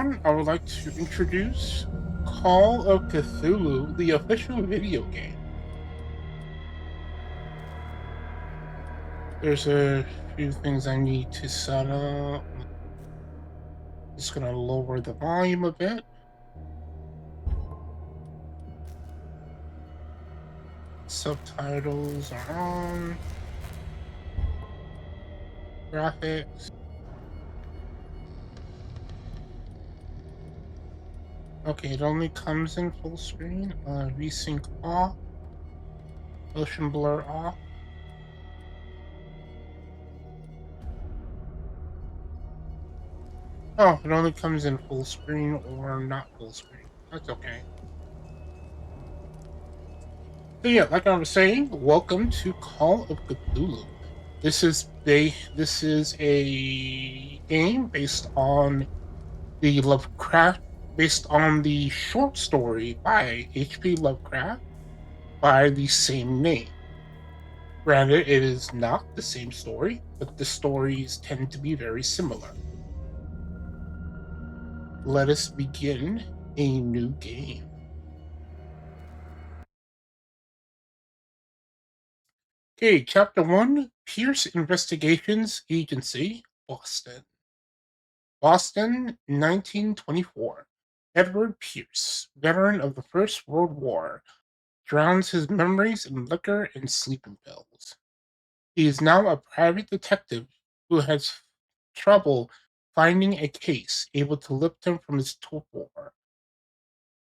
everyone. I would like to introduce Call of Cthulhu, the official video game. There's a few things I need to set up. Just gonna lower the volume a bit. Subtitles are on. Graphics. Okay, it only comes in full screen. VSync off. Motion blur off. Oh, it only comes in full screen or not full screen. That's okay. So yeah, like I was saying, welcome to Call of Cthulhu. This is a game based on the short story by H.P. Lovecraft by the same name. Granted, it is not the same story, but the stories tend to be very similar. Let us begin a new game. Okay, Chapter 1, Pierce Investigations Agency, Boston. Boston, 1924. Edward Pierce, veteran of the First World War, drowns his memories in liquor and sleeping pills. He is now a private detective who has trouble finding a case able to lift him from his torpor.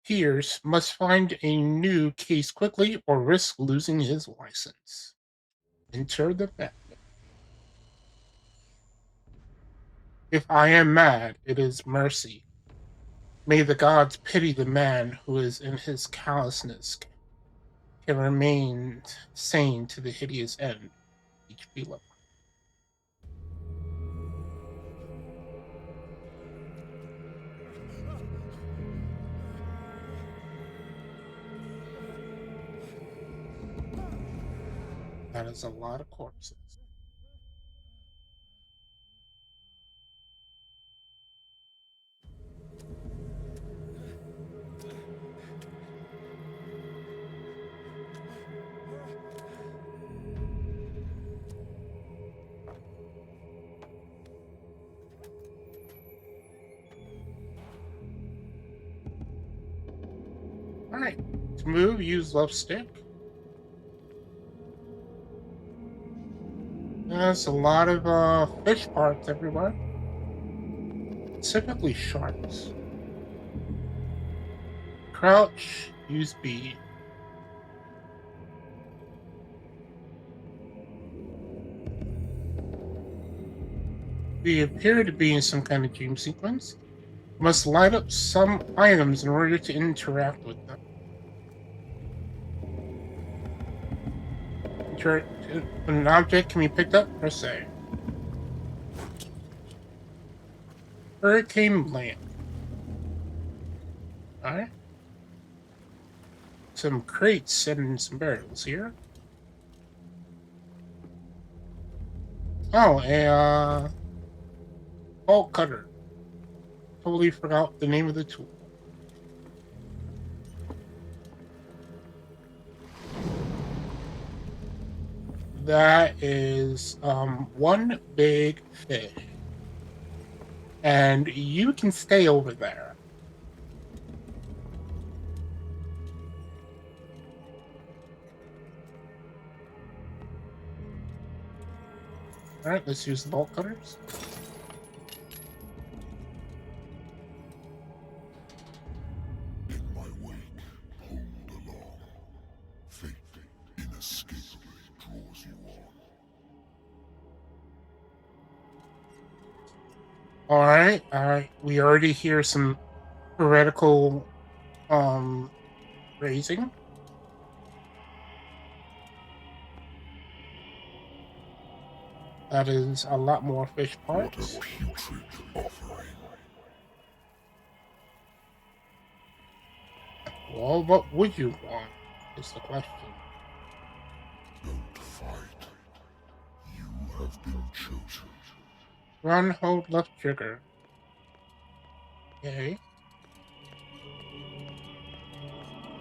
Pierce must find a new case quickly or risk losing his license. Enter the Batman. If I am mad, it is mercy. May the gods pity the man who is in his callousness can remain sane to the hideous end. H.P. Lovecraft. That is a lot of corpses. All right. To move, use left stick. There's a lot of fish parts everywhere. Typically sharks. Crouch, use B. We appear to be in some kind of dream sequence. Must light up some items in order to interact with them. When an object can be picked up, press A. Hurricane lamp. Alright. Some crates and some barrels here. Oh, a bolt cutter. Totally forgot the name of the tool. That is one big fish. And you can stay over there. Alright, let's use the bolt cutters. In my wake, pulled along. Fate inescapably draws you on. Alright. We already hear some heretical raising. That is a lot more fish parts. What a putrid offering. Well, what would you want, is the question. Don't fight. You have been chosen. Run, hold left trigger. Okay.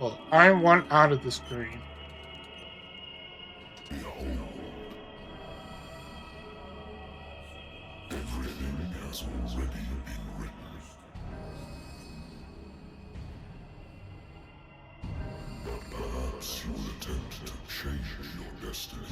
Well, I want out of this dream. Behold, everything has already been written. But perhaps you will attempt to change your destiny.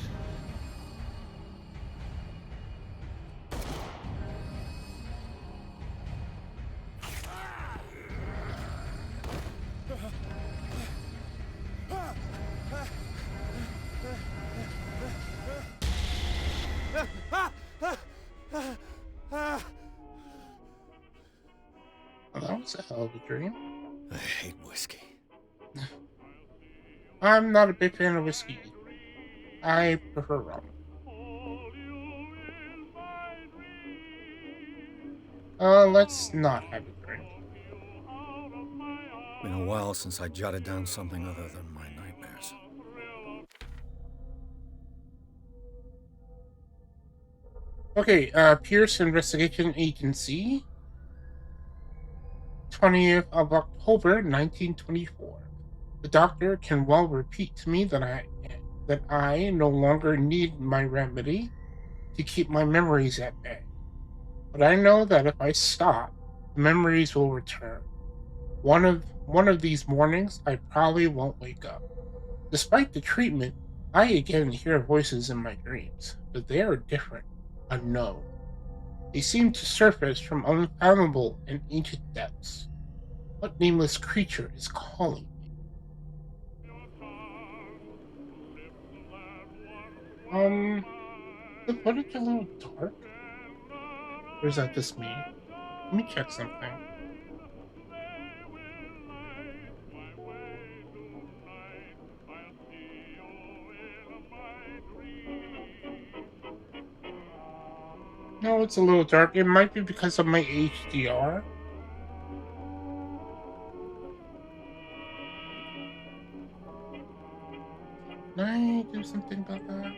Well, that was a hell of a dream. I hate whiskey. I'm not a big fan of whiskey either. I prefer rum. Let's not have a drink. Been a while since I jotted down something other than my nightmares. Okay, Pierce Investigation Agency, 20th of October, 1924. The doctor can well repeat to me that I no longer need my remedy to keep my memories at bay. But I know that if I stop, the memories will return. One of these mornings, I probably won't wake up. Despite the treatment, I again hear voices in my dreams, but they are different, unknown. They seem to surface from unfathomable and ancient depths. What nameless creature is calling me? The footage a little dark? Or is that just me? Let me check something. No, it's a little dark. It might be because of my HDR. Can I do something about that?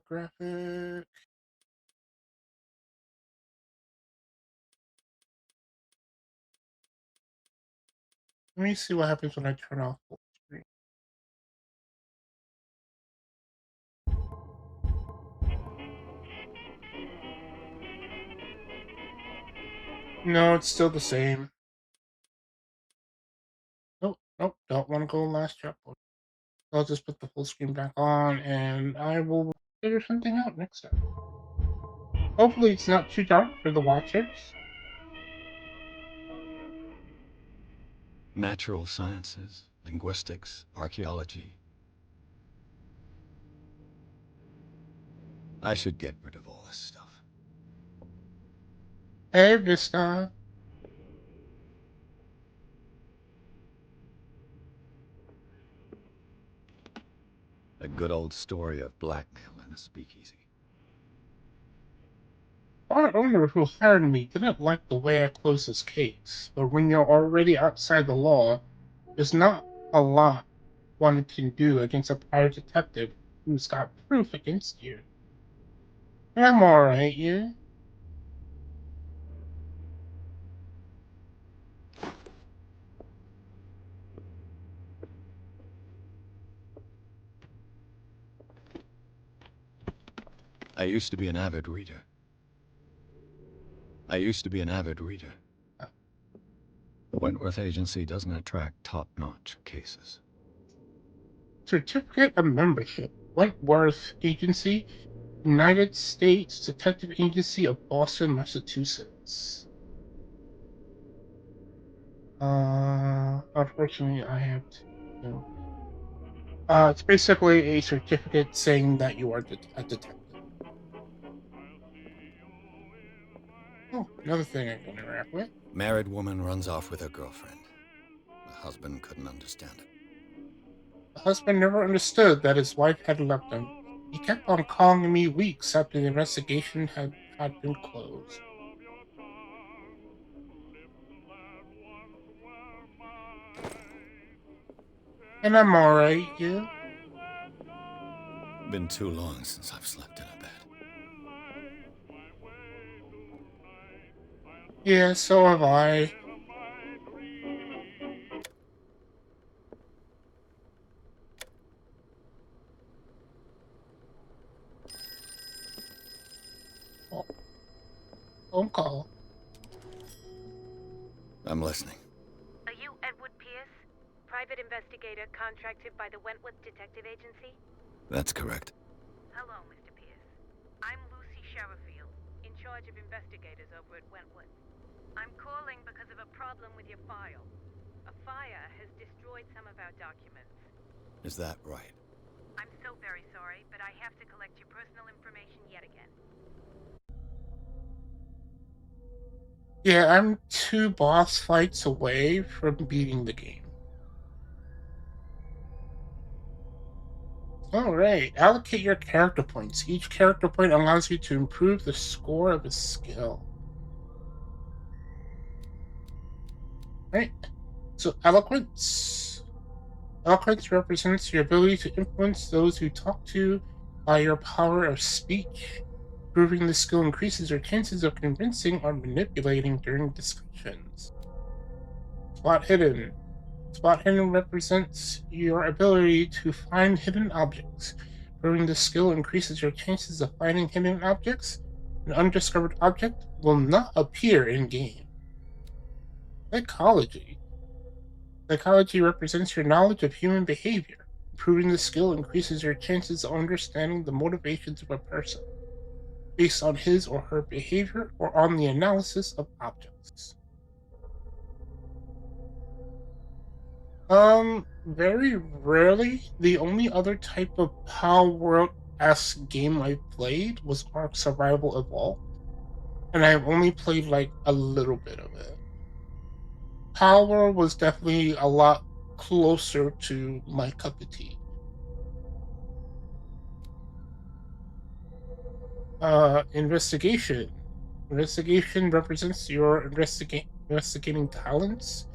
Graphic. Let me see what happens when I turn off full screen. No, it's still the same. Nope, nope, don't want to go last chapter. I'll just put the full screen back on and I will figure something out next time. Hopefully it's not too dark for the watchers. Natural sciences, linguistics, archaeology. I should get rid of all this stuff. Hey, Vista. A good old story of blackmail in a speakeasy. Our owner who hired me didn't like the way I closed his case, but when you're already outside the law, there's not a lot one can do against a private detective who's got proof against you. I'm alright, you. I used to be an avid reader. The Wentworth Agency doesn't attract top-notch cases. Certificate of Membership, Wentworth Agency, United States Detective Agency of Boston, Massachusetts. Unfortunately, I have to. It's basically a certificate saying that you are a detective. Oh, another thing I can interact with. Married woman runs off with her girlfriend. The husband couldn't understand it. The husband never understood that his wife had left him. He kept on calling me weeks after the investigation had been closed. And I'm alright, you. Been too long since I've slept in a bed. Yeah, so have I. Oh, phone call. I'm listening. Are you Edward Pierce? Private investigator contracted by the Wentworth Detective Agency? That's correct. Hello, Mr. Pierce. I'm Lucy Sherifield, in charge of investigators over at Wentworth. I'm calling because of a problem with your file. A fire has destroyed some of our documents. Is that right? I'm so very sorry, but I have to collect your personal information yet again. Yeah, I'm 2 boss fights away from beating the game. Alright, allocate your character points. Each character point allows you to improve the score of a skill. Right? So, eloquence. Eloquence represents your ability to influence those who talk to by your power of speech. Improving the skill increases your chances of convincing or manipulating during discussions. Spot hidden. Spot hidden represents your ability to find hidden objects. Improving the skill increases your chances of finding hidden objects. An undiscovered object will not appear in game. Psychology. Psychology represents your knowledge of human behavior. Improving the skill increases your chances of understanding the motivations of a person based on his or her behavior or on the analysis of objects. Very rarely. The only other type of Power World-esque game I played was Ark Survival Evolved, and I've only played like a little bit of it. Power World was definitely a lot closer to my cup of tea. Investigation. Investigation represents your investigating talents.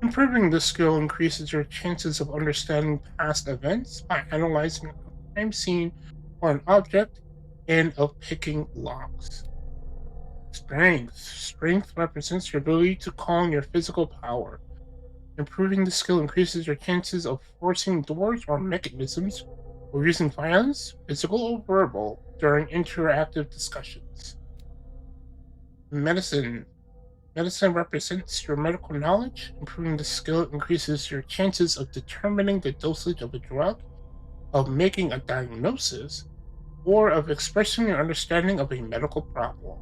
Improving this skill increases your chances of understanding past events by analyzing a crime scene or an object and of picking locks. Strength. Strength represents your ability to calm your physical power. Improving the skill increases your chances of forcing doors or mechanisms or using violence, physical or verbal, during interactive discussions. Medicine. Medicine represents your medical knowledge. Improving the skill increases your chances of determining the dosage of a drug, of making a diagnosis, or of expressing your understanding of a medical problem.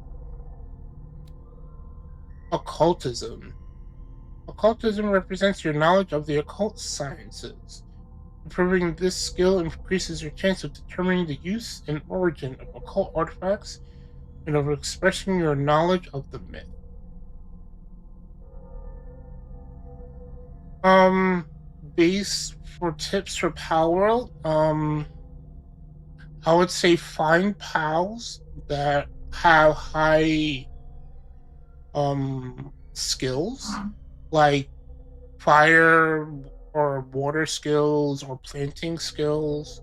Occultism. Occultism represents your knowledge of the occult sciences. Improving this skill increases your chance of determining the use and origin of occult artifacts and of expressing your knowledge of the myth. Um, base for tips for Power, I would say find pals that have high skills like fire or water skills or planting skills.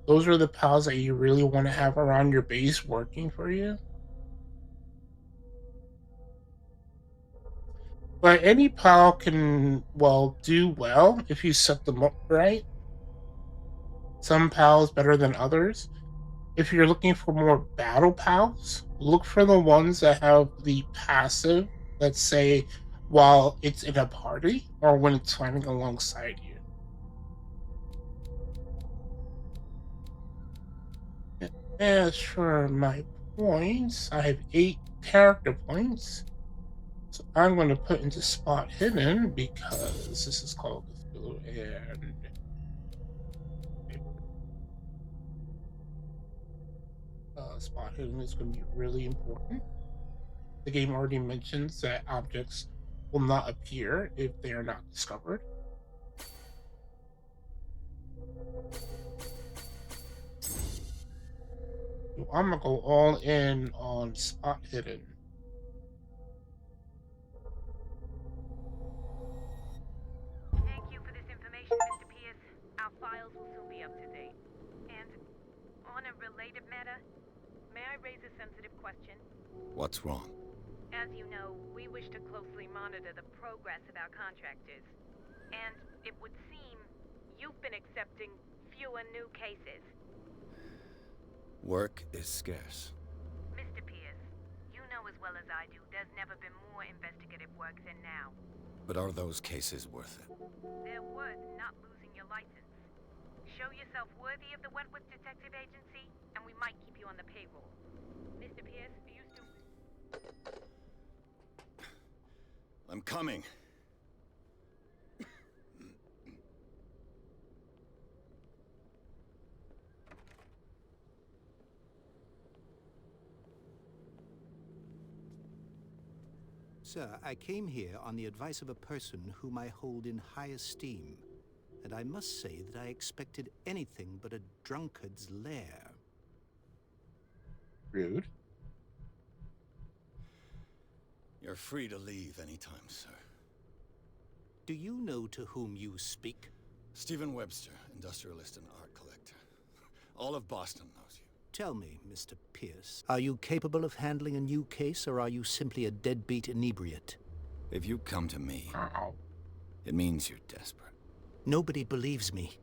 Those are the pals that you really want to have around your base working for you. But any pal can, well, do well if you set them up right. Some pals better than others. If you're looking for more battle pals, look for the ones that have the passive, let's say, while it's in a party or when it's fighting alongside you. As for my points, I have 8 character points. So I'm going to put into Spot Hidden because this is called Cthulhu and Spot Hidden is going to be really important. The game already mentions that objects will not appear if they are not discovered. So I'm gonna go all in on Spot Hidden. Thank you for this information, Mr. Pierce. Our files will soon be up to date. And On a related matter, may I raise a sensitive question? What's wrong? As you know, we wish to closely monitor the progress of our contractors. And it would seem you've been accepting fewer new cases. Work is scarce. Mr. Pierce, you know as well as I do there's never been more investigative work than now. But are those cases worth it? They're worth not losing your license. Show yourself worthy of the Wentworth Detective Agency, and we might keep you on the payroll. Mr. Pierce, are you still... I'm coming. Sir, I came here on the advice of a person whom I hold in high esteem, and I must say that I expected anything but a drunkard's lair. Rude. You're free to leave anytime, sir. Do you know to whom you speak? Stephen Webster, industrialist and art collector. All of Boston knows you. Tell me, Mr. Pierce, are you capable of handling a new case, or are you simply a deadbeat inebriate? If you come to me, Ow. it means you're desperate. Nobody believes me.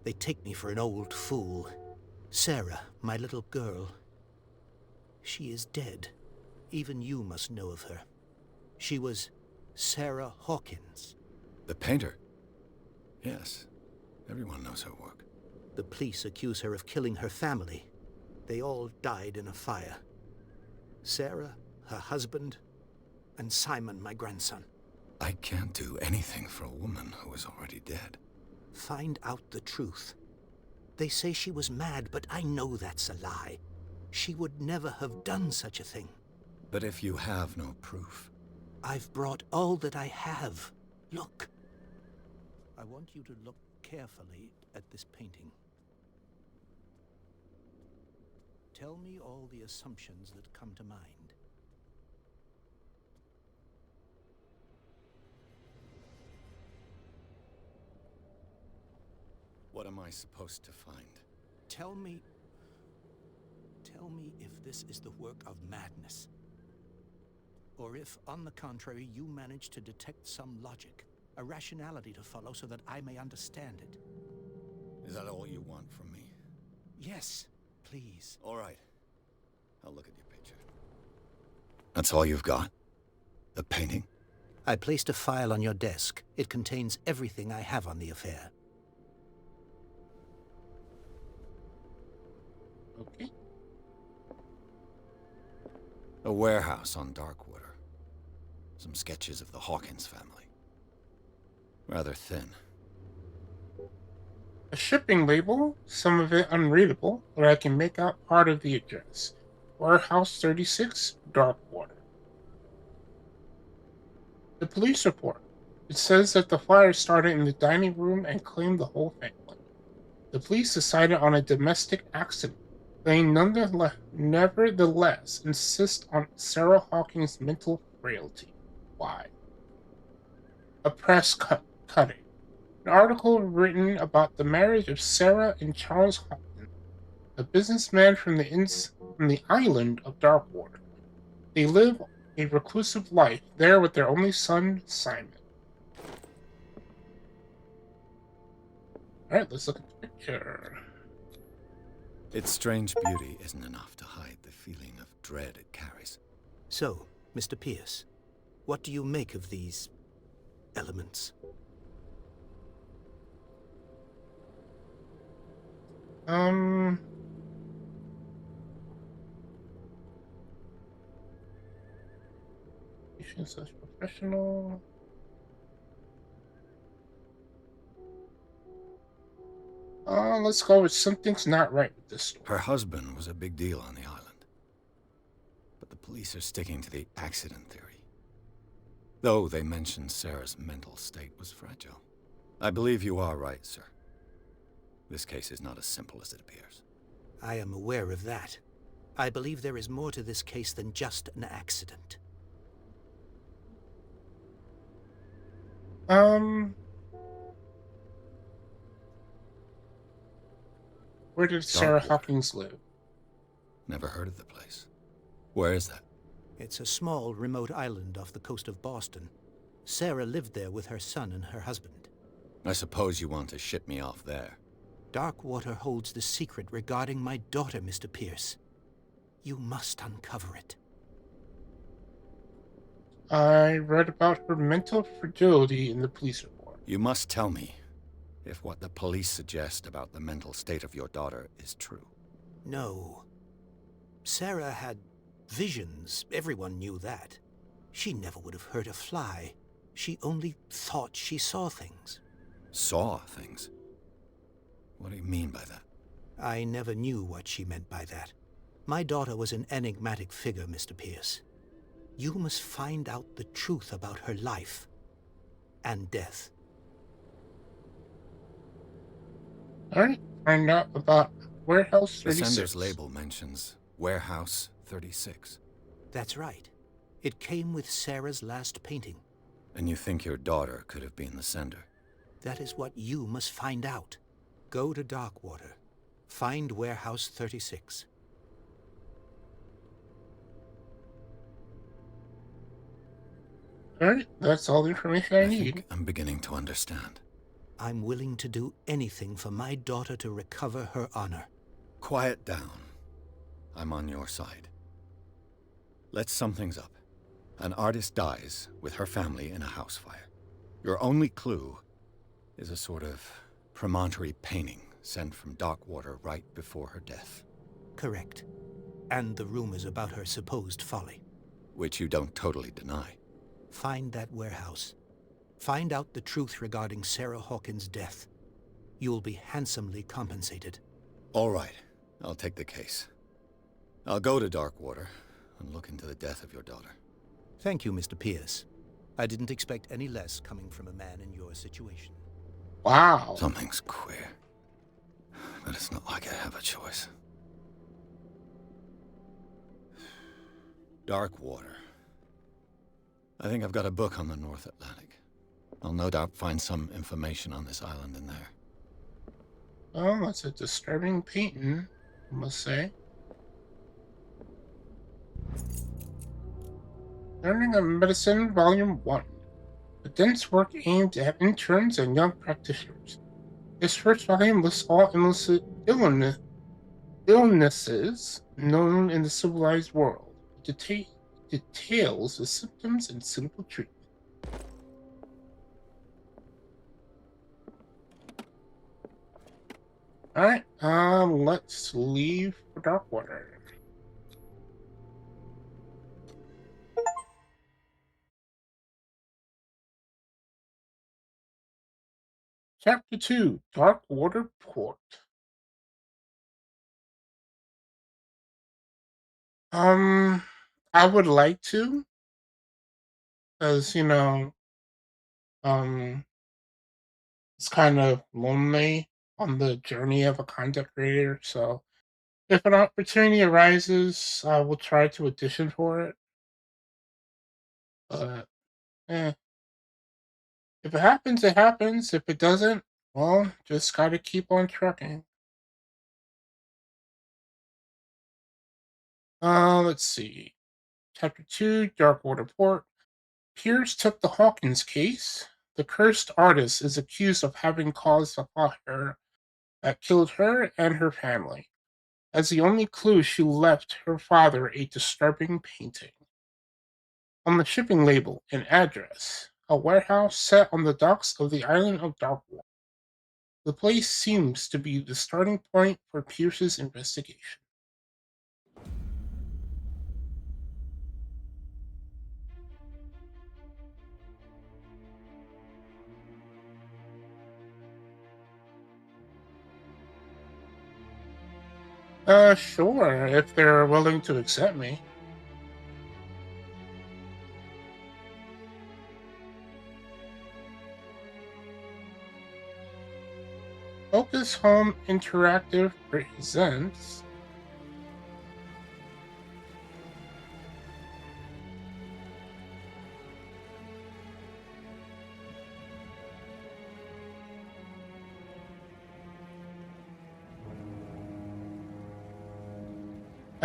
They take me for an old fool. Sarah, my little girl, she is dead. Even you must know of her. She was Sarah Hawkins. The painter? Yes. Everyone knows her work. The police accuse her of killing her family. They all died in a fire. Sarah, her husband, and Simon, my grandson. I can't do anything for a woman who is already dead. Find out the truth. They say she was mad, but I know that's a lie. She would never have done such a thing. But if you have no proof... I've brought all that I have. Look. I want you to look carefully at this painting. Tell me all the assumptions that come to mind. What am I supposed to find? Tell me if this is the work of madness. Or if, on the contrary, you manage to detect some logic, a rationality to follow so that I may understand it. Is that all you want from me? Yes, please. All right. I'll look at your picture. That's all you've got? The painting? I placed a file on your desk. It contains everything I have on the affair. Okay. A warehouse on Darkwater. Some sketches of the Hawkins family. Rather thin. A shipping label, some of it unreadable, but I can make out part of the address. Warehouse 36, Darkwater. The police report. It says that the fire started in the dining room and claimed the whole family. The police decided on a domestic accident. They nevertheless insist on Sarah Hawkins' mental frailty. Why? A press cutting. An article written about the marriage of Sarah and Charles Hawkins, a businessman from the island of Darkwater. They live a reclusive life there with their only son, Simon. Alright, let's look at the picture. Its strange beauty isn't enough to hide the feeling of dread it carries. So, Mr. Pierce, what do you make of these elements? Such professional. Let's go with something's not right with this story. Her husband was a big deal on the island. But the police are sticking to the accident theory. Though they mentioned Sarah's mental state was fragile. I believe you are right, sir. This case is not as simple as it appears. I am aware of that. I believe there is more to this case than just an accident. Where did Sarah Darkwater. Hawkins live? Never heard of the place. Where is that? It's a small, remote island off the coast of Boston. Sarah lived there with her son and her husband. I suppose you want to ship me off there. Darkwater holds the secret regarding my daughter, Mr. Pierce. You must uncover it. I read about her mental fragility in the police report. You must tell me if what the police suggest about the mental state of your daughter is true. No. Sarah had visions. Everyone knew that. She never would have hurt a fly. She only thought she saw things. Saw things? What do you mean by that? I never knew what she meant by that. My daughter was an enigmatic figure, Mr. Pierce. You must find out the truth about her life and death. Alright, find out about Warehouse The 36. sender's label mentions Warehouse 36. That's right. It came with Sarah's last painting. And you think your daughter could have been the sender? That is what you must find out. Go to Darkwater. Find Warehouse 36. Alright, that's all the information I I need. think I'm beginning to understand. I'm willing to do anything for my daughter to recover her honor. Quiet down. I'm on your side. Let's sum things up. An artist dies with her family in a house fire. Your only clue is a sort of promontory painting sent from Darkwater right before her death. Correct. And the rumors about her supposed folly. Which you don't totally deny. Find that warehouse. Find out the truth regarding Sarah Hawkins' death. You'll be handsomely compensated. All right, I'll take the case. I'll go to Darkwater and look into the death of your daughter. Thank you, Mr. Pierce. I didn't expect any less coming from a man in your situation. Wow. Something's queer. But it's not like I have a choice. Darkwater. I think I've got a book on the North Atlantic. I'll no doubt find some information on this island in there. Well, that's a disturbing painting, I must say. Learning of Medicine, Volume 1. A dense work aimed at interns and young practitioners. This first volume lists all illnesses known in the civilized world. Details the symptoms and simple treatment. Alright, let's leave for Darkwater. Chapter 2, Darkwater Port. I would like to, because, it's kind of lonely on the journey of a content creator, so if an opportunity arises, I will try to audition for it. But, if it happens, it happens. If it doesn't, well, just gotta keep on trucking. Let's see. Chapter 2, Darkwater Port. Pierce took the Hawkins case. The cursed artist is accused of having caused a fire that killed her and her family. As the only clue, she left her father a disturbing painting. On the shipping label, an address, a warehouse set on the docks of the island of Darkwater. The place seems to be the starting point for Pierce's investigation. Sure, if they're willing to accept me. Focus Home Interactive presents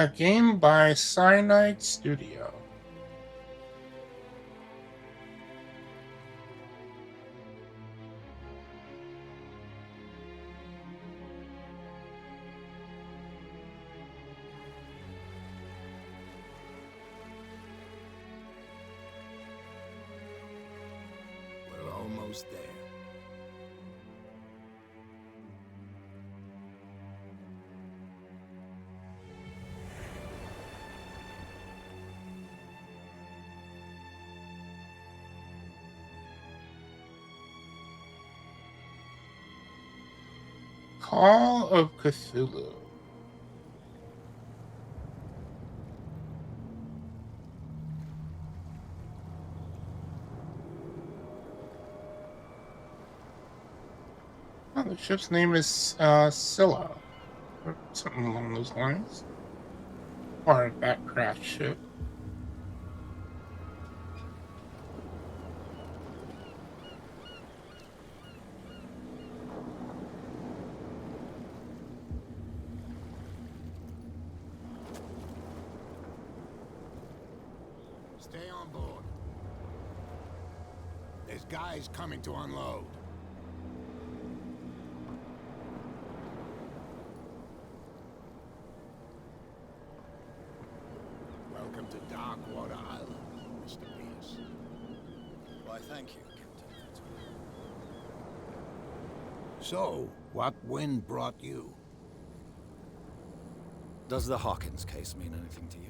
A game by Cyanide Studio. We're almost there. Call of Cthulhu. Oh, the ship's name is Scylla, or something along those lines. Or a backcraft ship. Stay on board. There's guys coming to unload. Welcome to Darkwater Island, Mr. Pierce. Why, thank you, Captain. So, what wind brought you? Does the Hawkins case mean anything to you?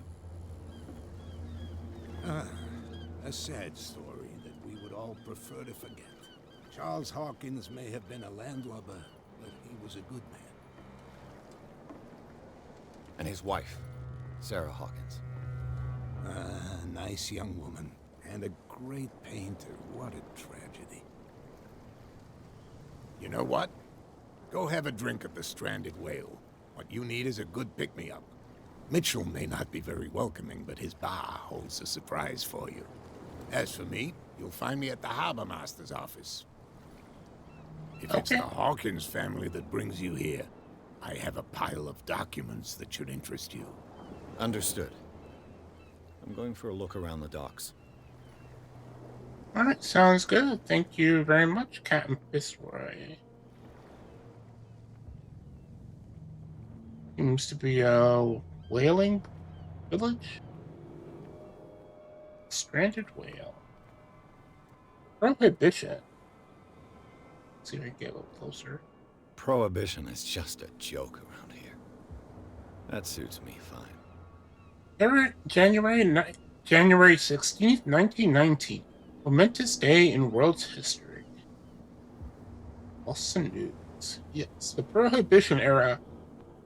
A sad story that we would all prefer to forget. Charles Hawkins may have been a landlubber, but he was a good man. And his wife, Sarah Hawkins. Nice young woman. And a great painter. What a tragedy. You know what? Go have a drink at the Stranded Whale. What you need is a good pick-me-up. Mitchell may not be very welcoming, but his bar holds a surprise for you. As for me, you'll find me at the Harbor Master's office. If it's the Hawkins family that brings you here, I have a pile of documents that should interest you. Understood. I'm going for a look around the docks. Alright, sounds good. Thank you very much, Captain Fitzroy. Seems to be a whaling village. Stranded whale. Prohibition. Let's see if I can get a little closer. Prohibition is just a joke around here. That suits me fine. January 16th, 1919. Momentous day in world's history. Boston News. Yes, the Prohibition era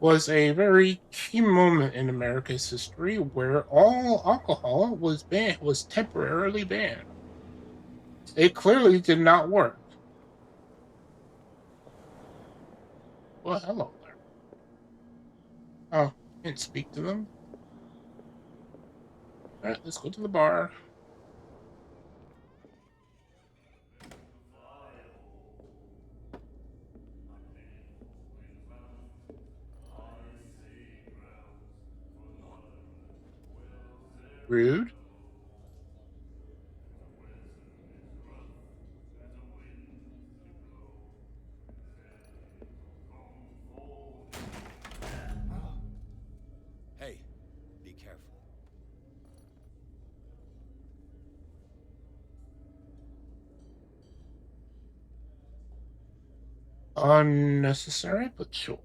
was a very key moment in America's history where all alcohol was temporarily banned. It clearly did not work. Well, hello there. Oh, can't speak to them. Alright, let's go to the bar. Rude. Hey, be careful. Unnecessary, but sure.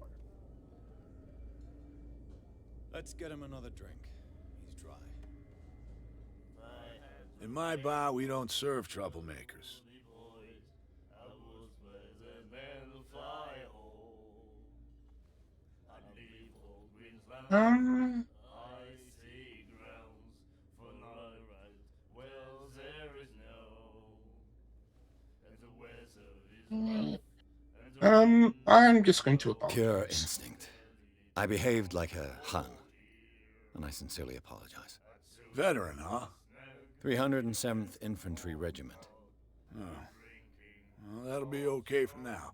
Let's get him another drink. He's dry. In my bar, we don't serve troublemakers. Um, I'm just going to apologize. Pure instinct. I behaved like a Hun, and I sincerely apologize. Veteran, huh? 307th Infantry Regiment. Oh. Well, that'll be okay for now.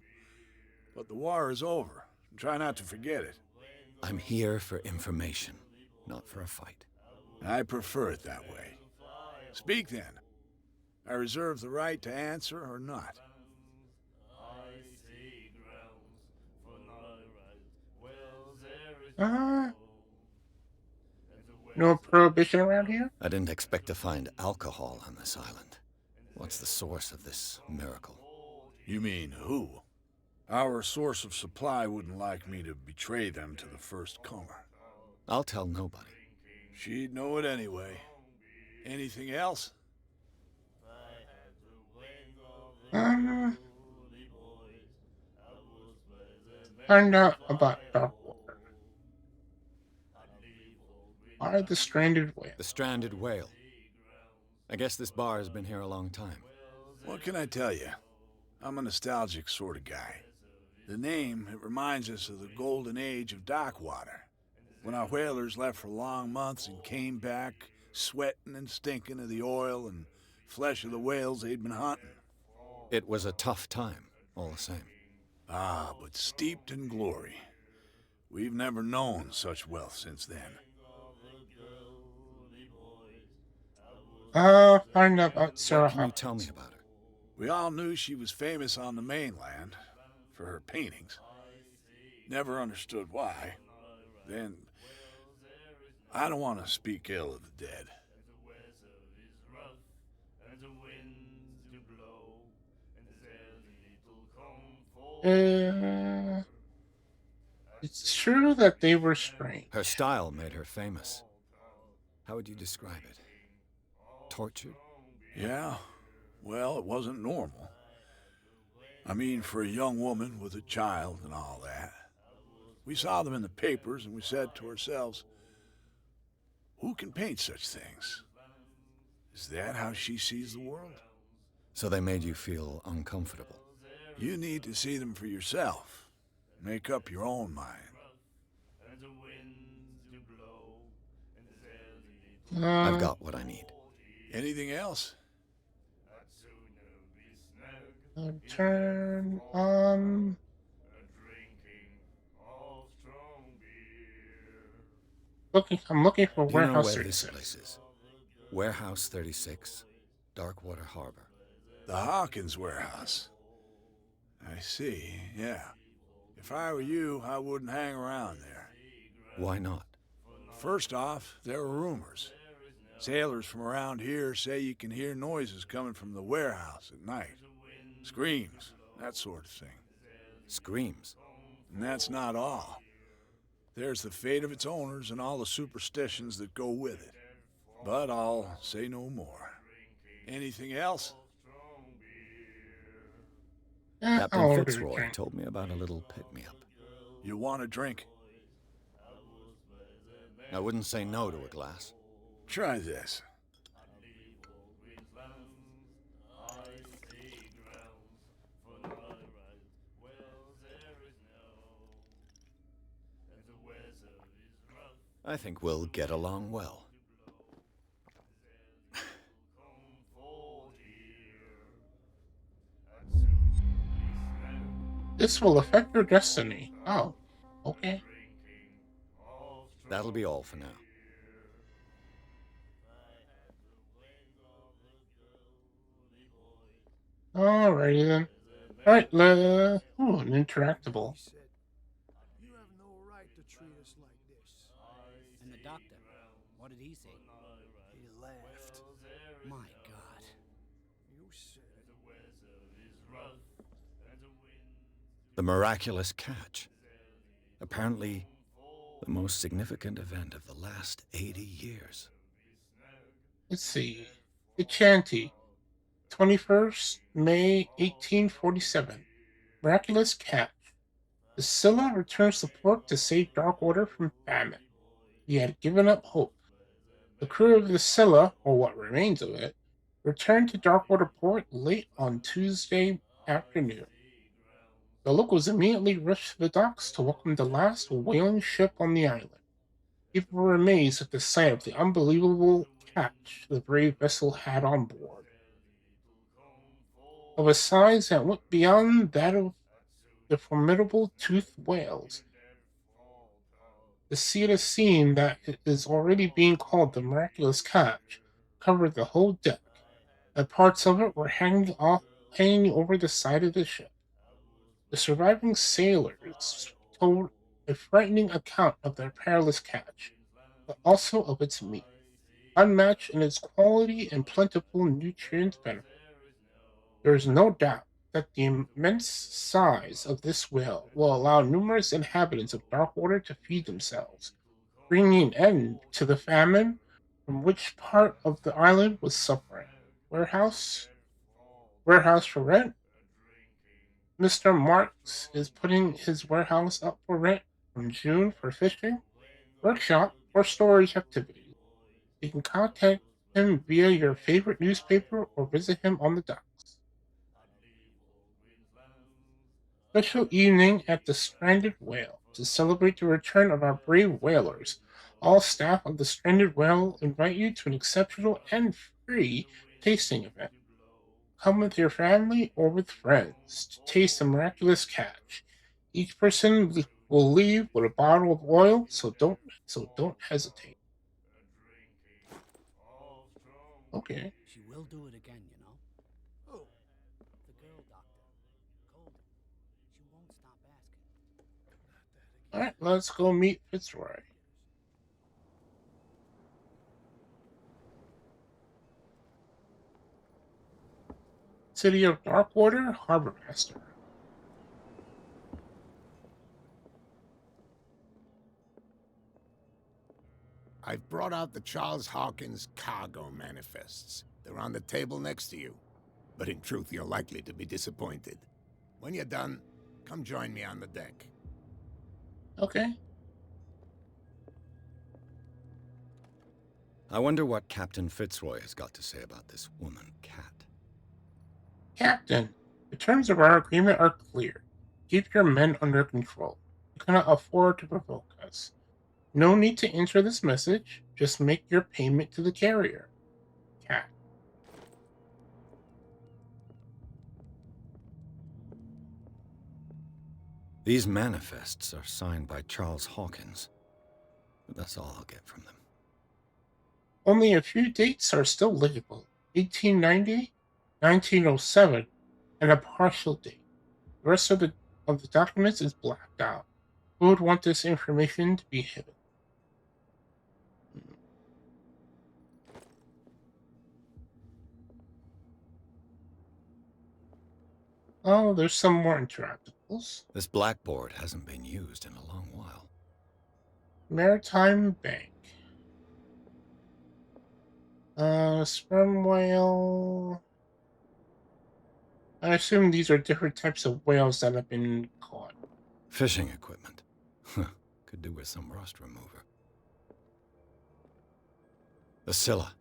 But the war is over. Try not to forget it. I'm here for information. not for a fight. I prefer it that way. Speak then. I reserve the right to answer or not. Uh, no prohibition around here? I didn't expect to find alcohol on this island. What's the source of this miracle? You mean who? Our source of supply wouldn't like me to betray them to the first comer. I'll tell nobody. She'd know it anyway. Anything else? Um, find out about Darkwater. Why the stranded whale? The stranded whale. I guess this bar has been here a long time. What can I tell you? I'm a nostalgic sort of guy. The name, it reminds us of the golden age of Darkwater, when our whalers left for long months and came back sweating and stinking of the oil and flesh of the whales they'd been hunting. It was a tough time, all the same. Ah, but steeped in glory. We've never known such wealth since then. Find out about Sarah What can you Hopkins. tell me about her? We all knew she was famous on the mainland for her paintings. Never understood why. Then, I don't want to speak ill of the dead. It's true that they were strange. Her style made her famous. How would you describe it? Tortured? Yeah, well, it wasn't normal. I mean, for a young woman with a child and all that. We saw them in the papers and we said to ourselves, who can paint such things? Is that how she sees the world? So they made you feel uncomfortable. You need to see them for yourself. Make up your own mind. I've got what I need. Anything else? Turn. I'm looking for Do you know Warehouse where this 36. place is? Warehouse 36, Darkwater Harbor. The Hawkins warehouse. I see, yeah. If I were you, I wouldn't hang around there. Why not? First off, there are rumors. Sailors from around here say you can hear noises coming from the warehouse at night. Screams, that sort of thing. Screams. And that's not all. There's the fate of its owners and all the superstitions that go with it. But I'll say no more. Anything else? I'll Captain order a Fitzroy drink. told me about a little pick-me-up. You want a drink? I wouldn't say no to a glass. Try this. I think we'll get along well. This will affect your destiny. Oh, okay. That'll be all for now. Alrighty then. Alright, an interactable. He said, "You have no right to treat us like this." And the doctor, what did he say? He laughed. My God. You said it. The miraculous catch. Apparently, the most significant event of the last 80 years. Let's see. The Chanty. 21st May 1847. Miraculous catch. The Scylla returns to port to save Darkwater from famine. He had given up hope. The crew of the Scylla, or what remains of it, returned to Darkwater port late on Tuesday afternoon. The locals immediately rushed to the docks to welcome the last whaling ship on the island. People were amazed at the sight of the unbelievable catch the brave vessel had on board. Of a size that went beyond that of the formidable toothed whales. The Sierra scene that is already being called the miraculous catch covered the whole deck, and parts of it were hanging over the side of the ship. The surviving sailors told a frightening account of their perilous catch, but also of its meat, unmatched in its quality and plentiful nutrient benefit. There is no doubt that the immense size of this whale will allow numerous inhabitants of Darkwater to feed themselves, bringing an end to the famine from which part of the island was suffering. Warehouse? Warehouse for rent? Mr. Marks is putting his warehouse up for rent from June for fishing, workshop, or storage activities. You can contact him via your favorite newspaper or visit him on the docks. Special evening at the Stranded Whale to celebrate the return of our brave whalers. All staff of the Stranded Whale invite you to an exceptional and free tasting event. Come with your family or with friends to taste the miraculous catch. Each person will leave with a bottle of oil, so don't hesitate. Okay. She will do it again, you know. Who? The girl doctor. Colden. She won't stop asking. All right, let's go meet Fitzroy. City of Darkwater, Harbor Master. I've brought out the Charles Hawkins cargo manifests. They're on the table next to you. But in truth, you're likely to be disappointed. When you're done, come join me on the deck. Okay. I wonder what Captain Fitzroy has got to say about this woman, Cat. Captain, the terms of our agreement are clear. Keep your men under control. You cannot afford to provoke us. No need to enter this message. Just make your payment to the carrier. Cat. These manifests are signed by Charles Hawkins, but that's all I'll get from them. Only a few dates are still legible. 1890, 1907, and a partial date. The rest of the documents is blacked out. Who would want this information to be hidden? Oh, there's some more interactables. This blackboard hasn't been used in a long while. Maritime Bank. Sperm whale. I assume these are different types of whales that have been caught. Fishing equipment. Could do with some rust remover. The Scylla.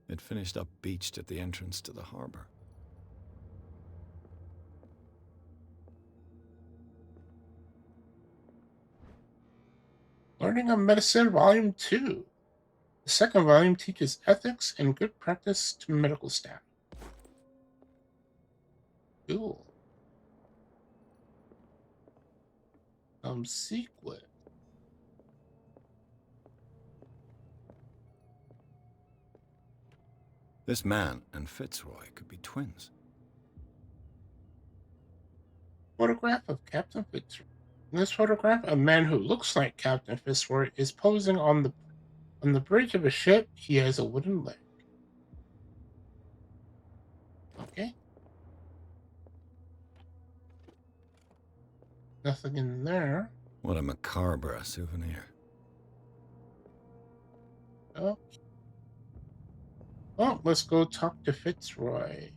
It finished up beached at the entrance to the harbor. Learning of Medicine, Volume 2. The second volume teaches ethics and good practice to medical staff. Cool. Secret. This man and Fitzroy could be twins. Photograph of Captain Fitzroy. In this photograph, a man who looks like Captain Fitzroy is posing on the bridge of a ship. He has a wooden leg. Okay. Nothing in there. What a macabre souvenir. Oh. Well, let's go talk to Fitzroy.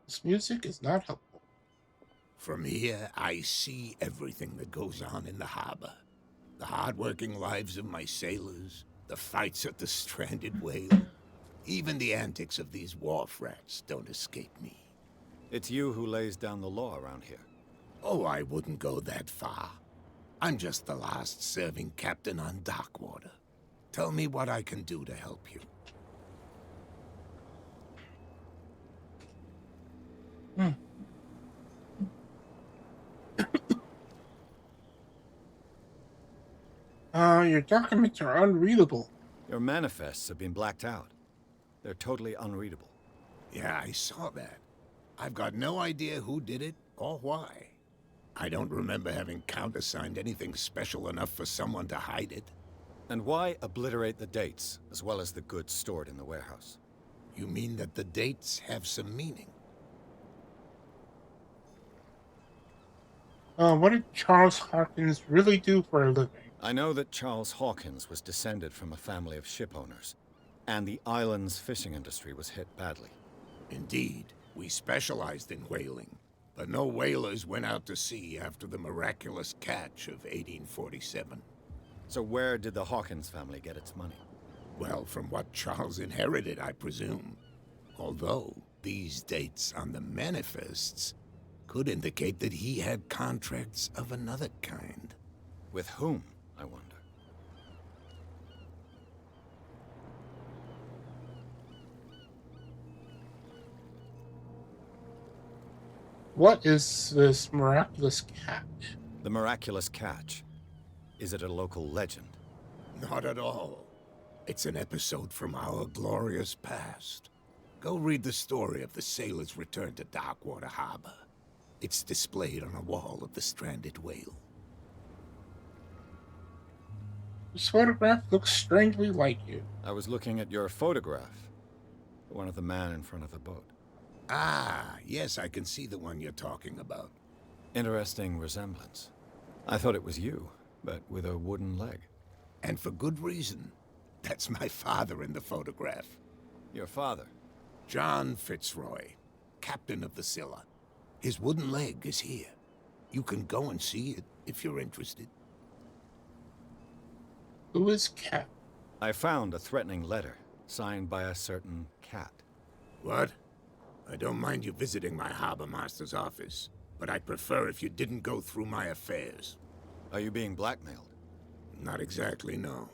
This music is not helpful. From here, I see everything that goes on in the harbor. The hard-working lives of my sailors, the fights at the Stranded Whale. Even the antics of these wharf rats don't escape me. It's you who lays down the law around here. Oh, I wouldn't go that far. I'm just the last serving captain on Darkwater. Tell me what I can do to help you. Your documents are unreadable. Your manifests have been blacked out. They're totally unreadable. Yeah, I saw that. I've got no idea who did it or why. I don't remember having countersigned anything special enough for someone to hide it. And why obliterate the dates, as well as the goods stored in the warehouse? You mean that the dates have some meaning? What did Charles Hawkins really do for a living? I know that Charles Hawkins was descended from a family of ship owners, and the island's fishing industry was hit badly. Indeed, we specialized in whaling, but no whalers went out to sea after the miraculous catch of 1847. So where did the Hawkins family get its money? Well, from what Charles inherited, I presume. Although, these dates on the manifests could indicate that he had contracts of another kind. With whom, I wonder? What is this miraculous catch? The miraculous catch. Is it a local legend? Not at all. It's an episode from our glorious past. Go read the story of the sailor's return to Darkwater Harbor. It's displayed on a wall of the stranded whale. This photograph looks strangely like you. I was looking at your photograph. The one of the man in front of the boat. Ah, yes, I can see the one you're talking about. Interesting resemblance. I thought it was you, but with a wooden leg. And for good reason. That's my father in the photograph. Your father? John Fitzroy, captain of the Scylla. His wooden leg is here. You can go and see it if you're interested. Who is Cat? I found a threatening letter, signed by a certain cat. What? I don't mind you visiting my harbor master's office, but I'd prefer if you didn't go through my affairs. Are you being blackmailed? Not exactly, no.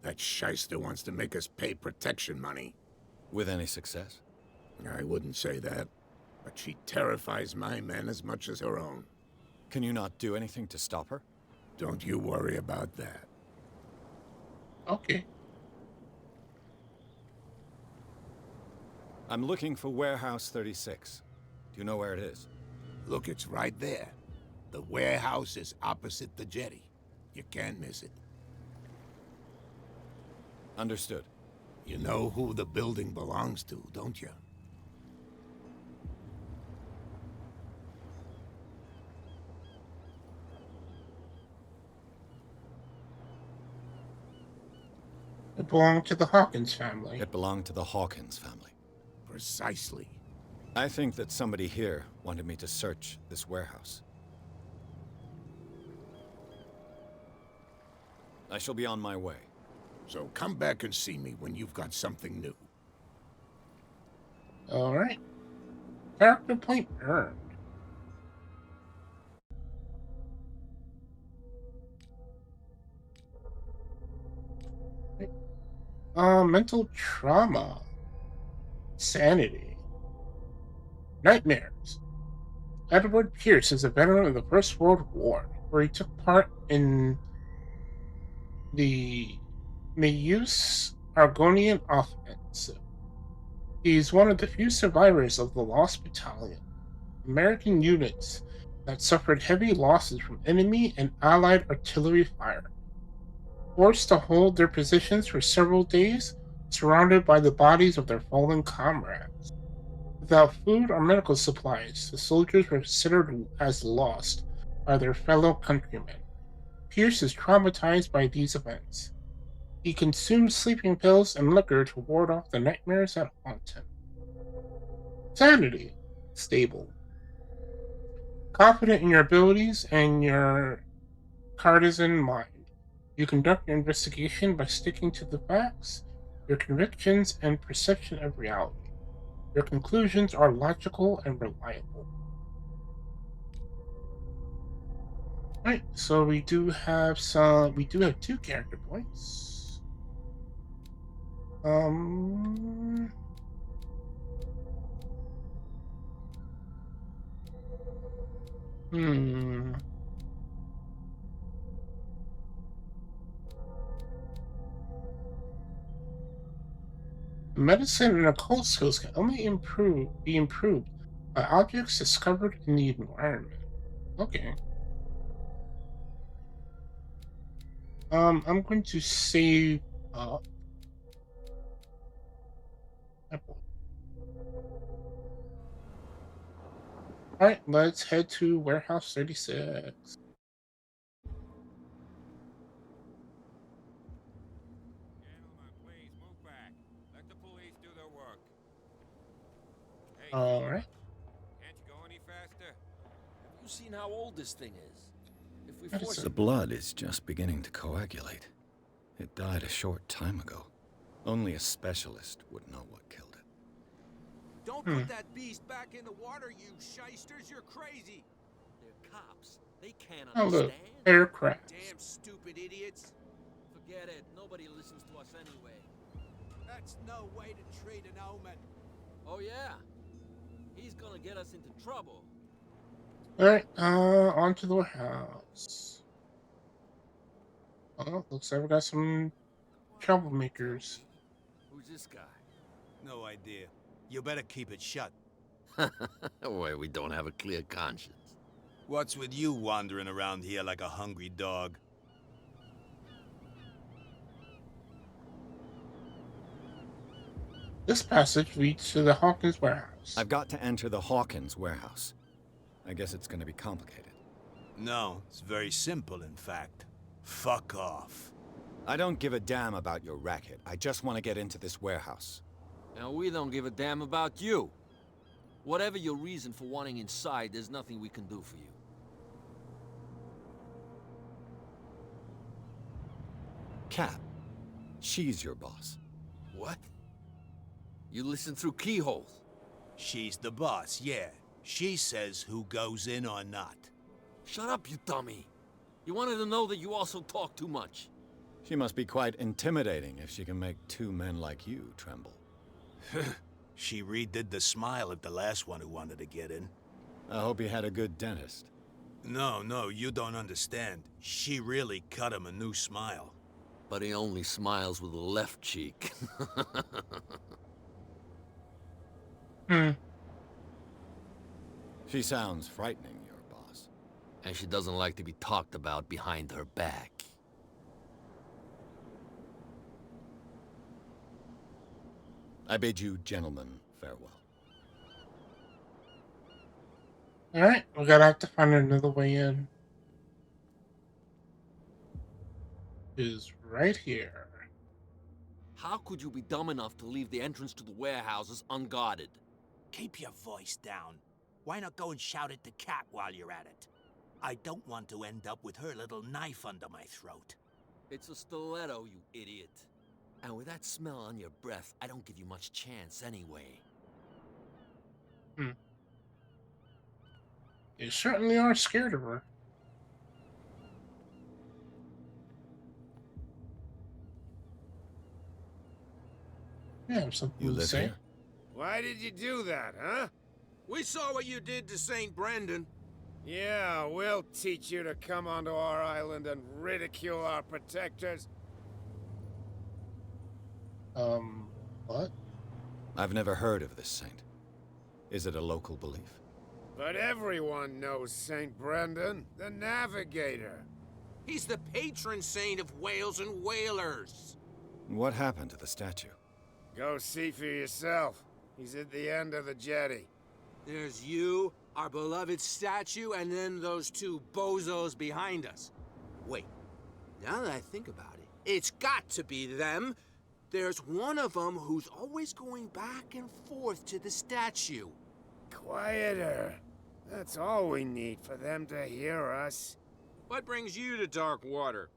That shyster wants to make us pay protection money. With any success? I wouldn't say that, but she terrifies my men as much as her own. Can you not do anything to stop her? Don't you worry about that. Okay. I'm looking for Warehouse 36. Do you know where it is? Look, it's right there. The warehouse is opposite the jetty. You can't miss it. Understood. You know who the building belongs to, don't you? It belonged to the Hawkins family. It belonged to the Hawkins family. Precisely. I think that somebody here wanted me to search this warehouse. I shall be on my way. So come back and see me when you've got something new. Alright. Character point earned. Mental trauma. Sanity. Nightmares. Edward Pierce is a veteran of the First World War, where he took part in the Meuse Argonian offensive. He's one of the few survivors of the Lost Battalion, American units that suffered heavy losses from enemy and Allied artillery fire. Forced to hold their positions for several days, surrounded by the bodies of their fallen comrades. Without food or medical supplies, the soldiers were considered as lost by their fellow countrymen. Pierce is traumatized by these events. He consumes sleeping pills and liquor to ward off the nightmares that haunt him. Sanity. Stable. Confident in your abilities and your partisan mind. You conduct your investigation by sticking to the facts, your convictions, and perception of reality. Your conclusions are logical and reliable. Right, so we do have two character points. Medicine and occult skills can only be improved by objects discovered in the environment. Okay. I'm going to save Apple. Alright, let's head to Warehouse 36. Gentlemen, please move back. Let the police do their work. Hey, Alright. can't you go any faster? Have you seen how old this thing is? If we That is force a- The blood is just beginning to coagulate. It died a short time ago. Only a specialist would know what killed it. Don't put that beast back in the water, you shysters. You're crazy. They're cops. They can't Oh, look. understand. Aircraft. Damn stupid idiots. Forget it. Nobody listens to us anyway. That's no way to treat an omen. Oh, yeah? He's gonna get us into trouble. Alright, on to the warehouse. Oh, looks like we got some troublemakers. Who's this guy? No idea. You better keep it shut. Why, we don't have a clear conscience. What's with you wandering around here like a hungry dog? This passage leads to the Hawkins warehouse. I've got to enter the Hawkins warehouse. I guess it's going to be complicated. No, it's very simple, in fact. Fuck off. I don't give a damn about your racket. I just want to get into this warehouse. And we don't give a damn about you. Whatever your reason for wanting inside, there's nothing we can do for you. Cap, she's your boss. What? You listen through keyholes. She's the boss, yeah. She says who goes in or not. Shut up, you dummy. You wanted to know that you also talk too much. She must be quite intimidating if she can make two men like you tremble. She redid the smile at the last one who wanted to get in. I hope he had a good dentist. No, you don't understand. She really cut him a new smile. But he only smiles with the left cheek. She sounds frightening, your boss. And she doesn't like to be talked about behind her back. I bid you gentlemen farewell. Alright, we're gonna have to find another way in. Is right here. How could you be dumb enough to leave the entrance to the warehouses unguarded? Keep your voice down. Why not go and shout at the cat while you're at it? I don't want to end up with her little knife under my throat. It's a stiletto, you idiot. And with that smell on your breath, I don't give you much chance anyway. You certainly are scared of her. Yeah, something You to live say. here? Why did you do that, huh? We saw what you did to St. Brendan. Yeah, we'll teach you to come onto our island and ridicule our protectors. What? I've never heard of this saint. Is it a local belief? But everyone knows St. Brendan, the Navigator. He's the patron saint of whales and whalers. What happened to the statue? Go see for yourself. He's at the end of the jetty. There's you, our beloved statue, and then those two bozos behind us. Wait, now that I think about it, it's got to be them. There's one of them who's always going back and forth to the statue. Quieter. That's all we need for them to hear us. What brings you to dark water?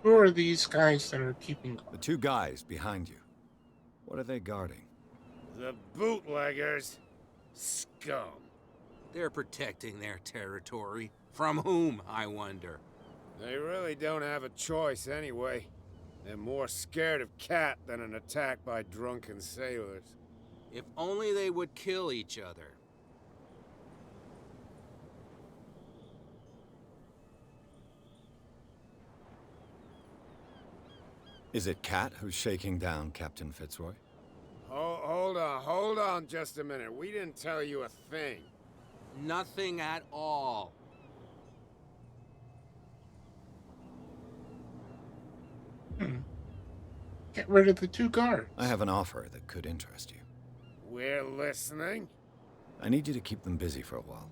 Who are these guys that are keeping The two guys behind you. What are they guarding? The bootleggers. Scum. They're protecting their territory. From whom, I wonder? They really don't have a choice anyway. They're more scared of Cat than an attack by drunken sailors. If only they would kill each other. Is it Kat who's shaking down Captain Fitzroy? Hold on just a minute. We didn't tell you a thing. Nothing at all. Get rid of the 2 guards. I have an offer that could interest you. We're listening. I need you to keep them busy for a while.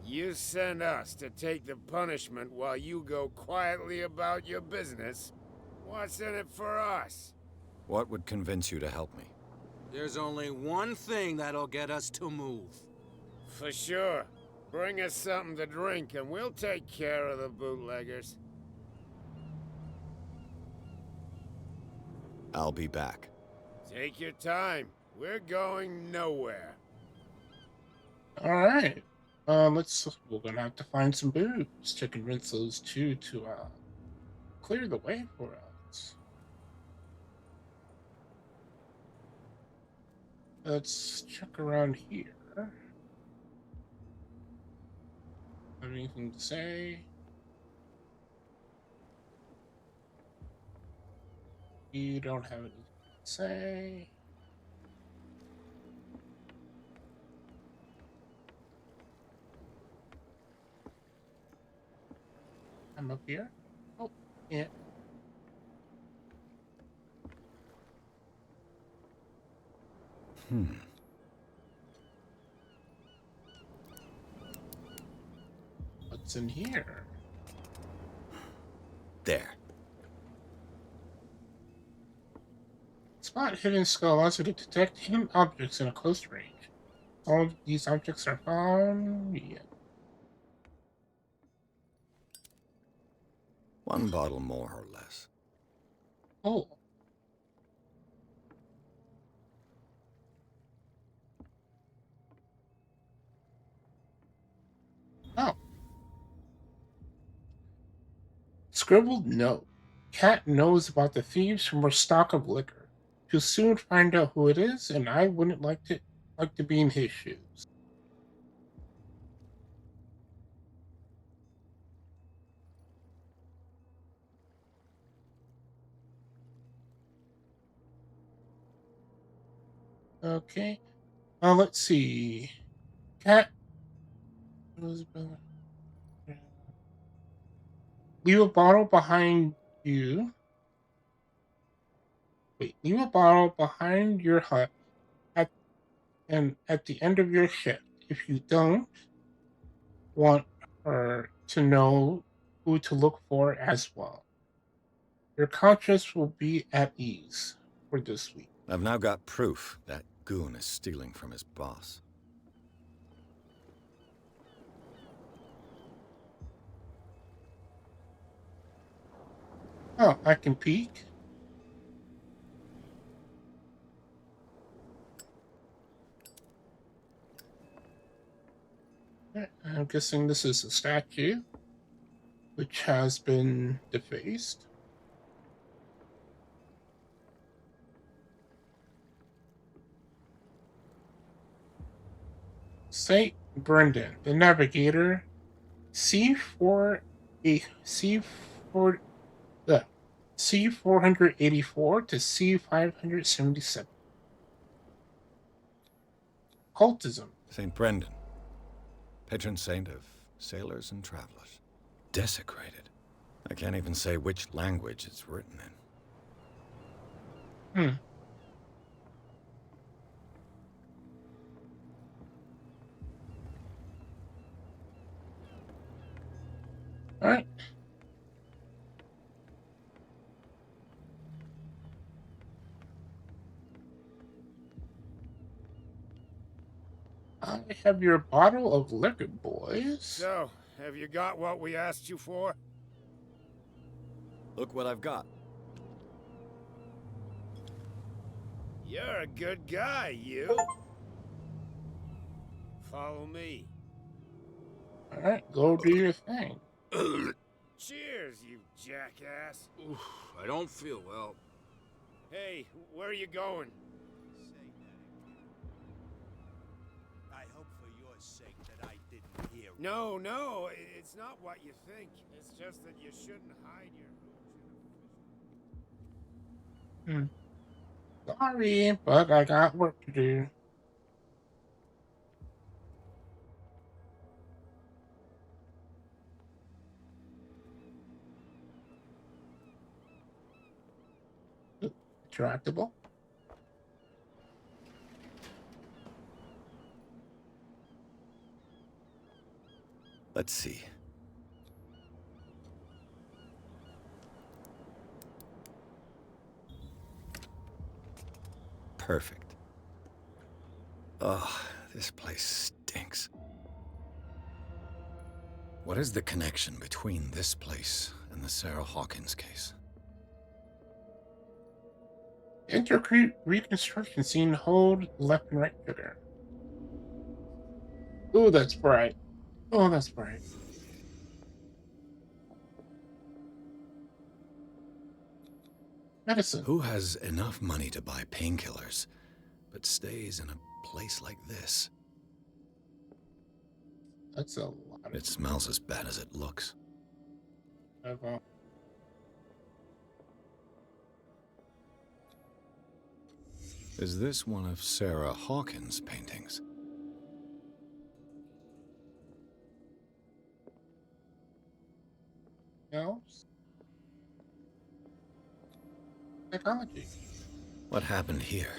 You send us to take the punishment while you go quietly about your business. What's in it for us? What would convince you to help me? There's only one thing that'll get us to move. For sure. Bring us something to drink and we'll take care of the bootleggers. I'll be back. Take your time. We're going nowhere. Alright. We're gonna have to find some booze to convince those 2 to, clear the way for us. Let's check around here. Anything to say? You don't have anything to say. I'm up here. Oh, yeah. What's in here? There. Spot hidden skull allows you to detect hidden objects in a close range. All of these objects are found. Yeah. 1 bottle more or less. Oh. Oh. Scribbled note. Cat knows about the thieves from her stock of liquor. She'll soon find out who it is, and I wouldn't like to be in his shoes. Okay. Let's see. Cat. Leave a bottle behind you. Wait, leave a bottle behind your hut at the end of your shift. If you don't want her to know who to look for as well, your conscience will be at ease for this week. I've now got proof that goon is stealing from his boss. Oh, I can peek. I'm guessing this is a statue, which has been defaced. Saint Brendan, the Navigator, C4 C4 C484 to C577. Cultism. St. Brendan, patron saint of sailors and travelers. Desecrated. I can't even say which language it's written in. All right. I have your bottle of liquor, boys. So, have you got what we asked you for? Look what I've got. You're a good guy, you. Follow me. All right, go do your thing. Cheers, you jackass. Oof, I don't feel well. Hey, where are you going? I hope for your sake that I didn't hear. No, it's not what you think. It's just that you shouldn't hide your hooch Hmm. Sorry, but I got work to do. Tractable. Let's see. Perfect. Oh, this place stinks. What is the connection between this place and the Sarah Hawkins case? Enter reconstruction scene. Hold left and right trigger. Oh, that's bright. Oh, that's bright. Medicine. Who has enough money to buy painkillers, but stays in a place like this? That's a lot. It smells as bad as it looks. Of, Is this one of Sarah Hawkins' paintings? no. Psychology. What happened here?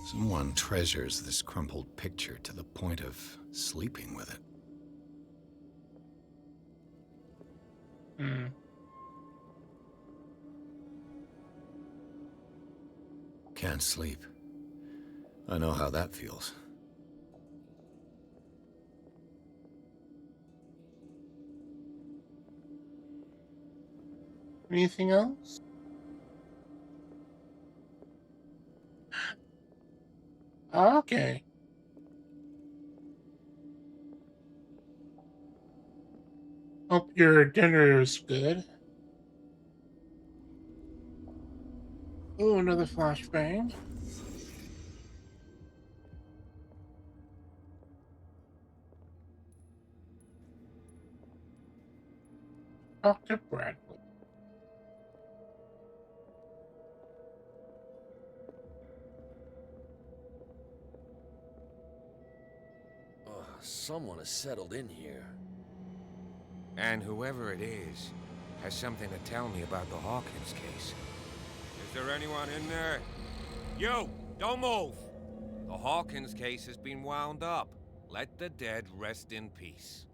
Someone treasures this crumpled picture to the point of sleeping with it. Hmm. Can't sleep. I know how that feels. Anything else? Okay. Hope your dinner is good. Oh, another flashbang. Dr. Bradley. Someone has settled in here. And whoever it is has something to tell me about the Hawkins case. Is there anyone in there? You! Don't move! The Hawkins case has been wound up. Let the dead rest in peace.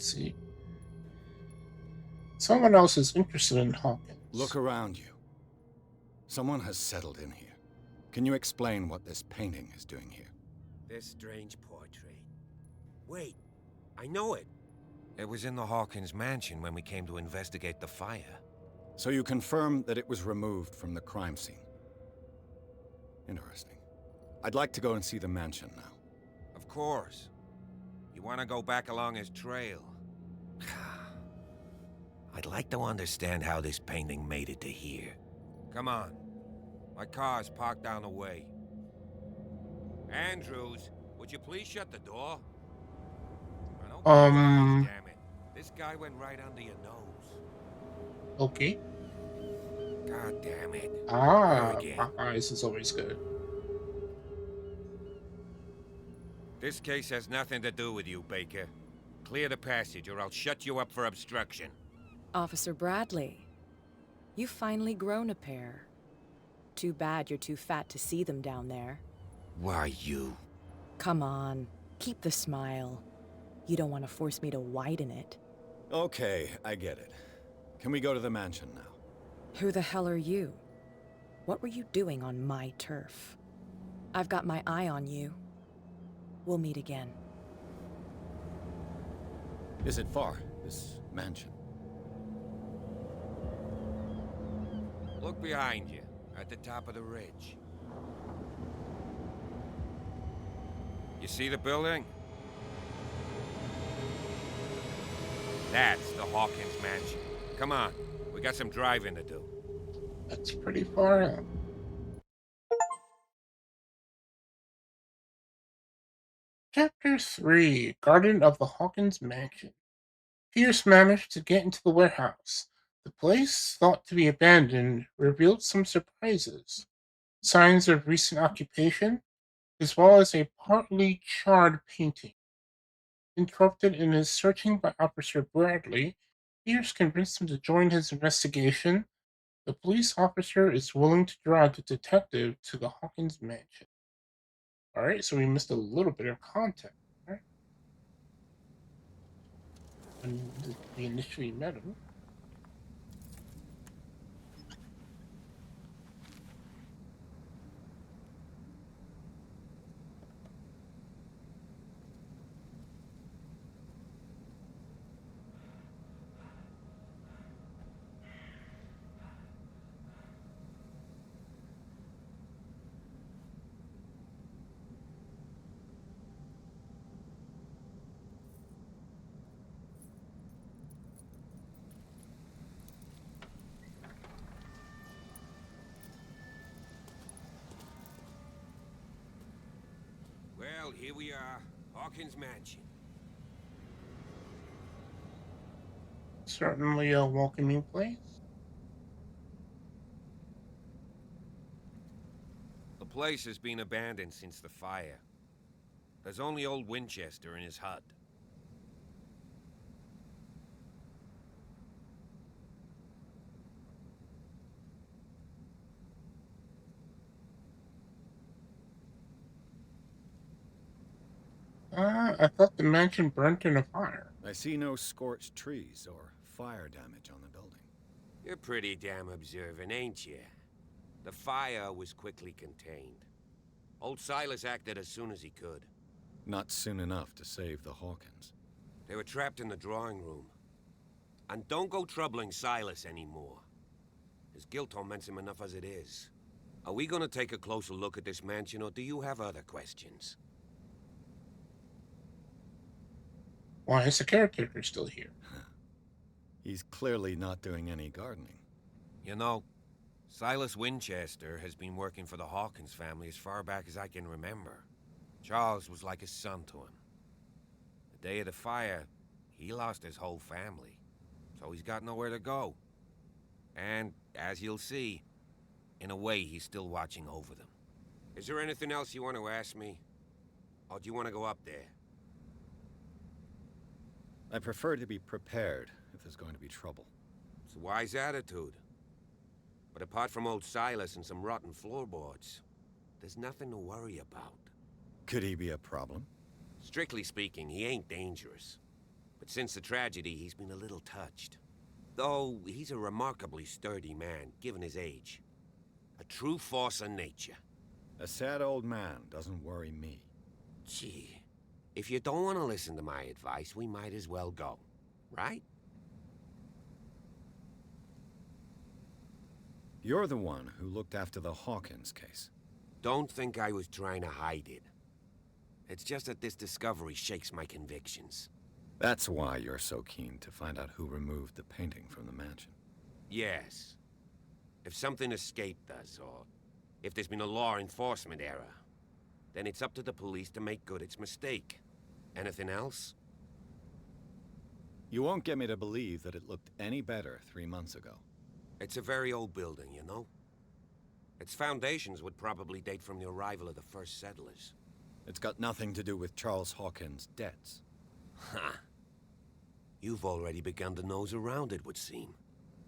Let's see. Someone else is interested in Hawkins. Look around you. Someone has settled in here. Can you explain what this painting is doing here? This strange portrait. Wait, I know it. It was in the Hawkins mansion when we came to investigate the fire. So you confirm that it was removed from the crime scene. Interesting. I'd like to go and see the mansion now. Of course. You want to go back along his trail? I'd like to understand how this painting made it to here. Come on. My car's parked down the way. Andrews, would you please shut the door? Damn it. This guy went right under your nose. Okay. God damn it. Eyes is always good. This case has nothing to do with you, Baker. Clear the passage or I'll shut you up for obstruction. Officer Bradley, you've finally grown a pair. Too bad you're too fat to see them down there. Why, you? Come on, keep the smile. You don't want to force me to widen it. Okay, I get it. Can we go to the mansion now? Who the hell are you? What were you doing on my turf? I've got my eye on you. We'll meet again. Is it far, this mansion? Look behind you, at the top of the ridge. You see the building? That's the Hawkins mansion. Come on, we got some driving to do. That's pretty far out. Chapter 3, Garden of the Hawkins Mansion. Pierce managed to get into the warehouse. The place, thought to be abandoned, revealed some surprises. Signs of recent occupation, as well as a partly charred painting. Interrupted in his searching by Officer Bradley, Pierce convinced him to join his investigation. The police officer is willing to drive the detective to the Hawkins mansion. Alright, so we missed a little bit of context. Right? When we initially met him. Well, here we are, Hawkins mansion. Certainly a welcoming place. The place has been abandoned since the fire. There's only old Winchester in his hut. I thought the mansion burnt in a fire. I see no scorched trees or fire damage on the building. You're pretty damn observant, ain't you? The fire was quickly contained. Old Silas acted as soon as he could. Not soon enough to save the Hawkins. They were trapped in the drawing room. And don't go troubling Silas anymore. His guilt torments him enough as it is. Are we gonna take a closer look at this mansion, or do you have other questions? Why is the caretaker still here? He's clearly not doing any gardening. You know, Silas Winchester has been working for the Hawkins family as far back as I can remember. Charles was like a son to him. The day of the fire, he lost his whole family, so he's got nowhere to go. And, as you'll see, in a way, he's still watching over them. Is there anything else you want to ask me? Or do you want to go up there? I prefer to be prepared if there's going to be trouble. It's a wise attitude. But apart from old Silas and some rotten floorboards, there's nothing to worry about. Could he be a problem? Strictly speaking, he ain't dangerous. But since the tragedy, he's been a little touched. Though, he's a remarkably sturdy man, given his age. A true force of nature. A sad old man doesn't worry me. Gee, if you don't want to listen to my advice, we might as well go. Right? You're the one who looked after the Hawkins case. Don't think I was trying to hide it. It's just that this discovery shakes my convictions. That's why you're so keen to find out who removed the painting from the mansion. Yes. If something escaped us, or if there's been a law enforcement error, then it's up to the police to make good its mistake. Anything else? You won't get me to believe that it looked any better 3 months ago. It's a very old building, you know? Its foundations would probably date from the arrival of the first settlers. It's got nothing to do with Charles Hawkins' debts. Ha! You've already begun to nose around, it would seem.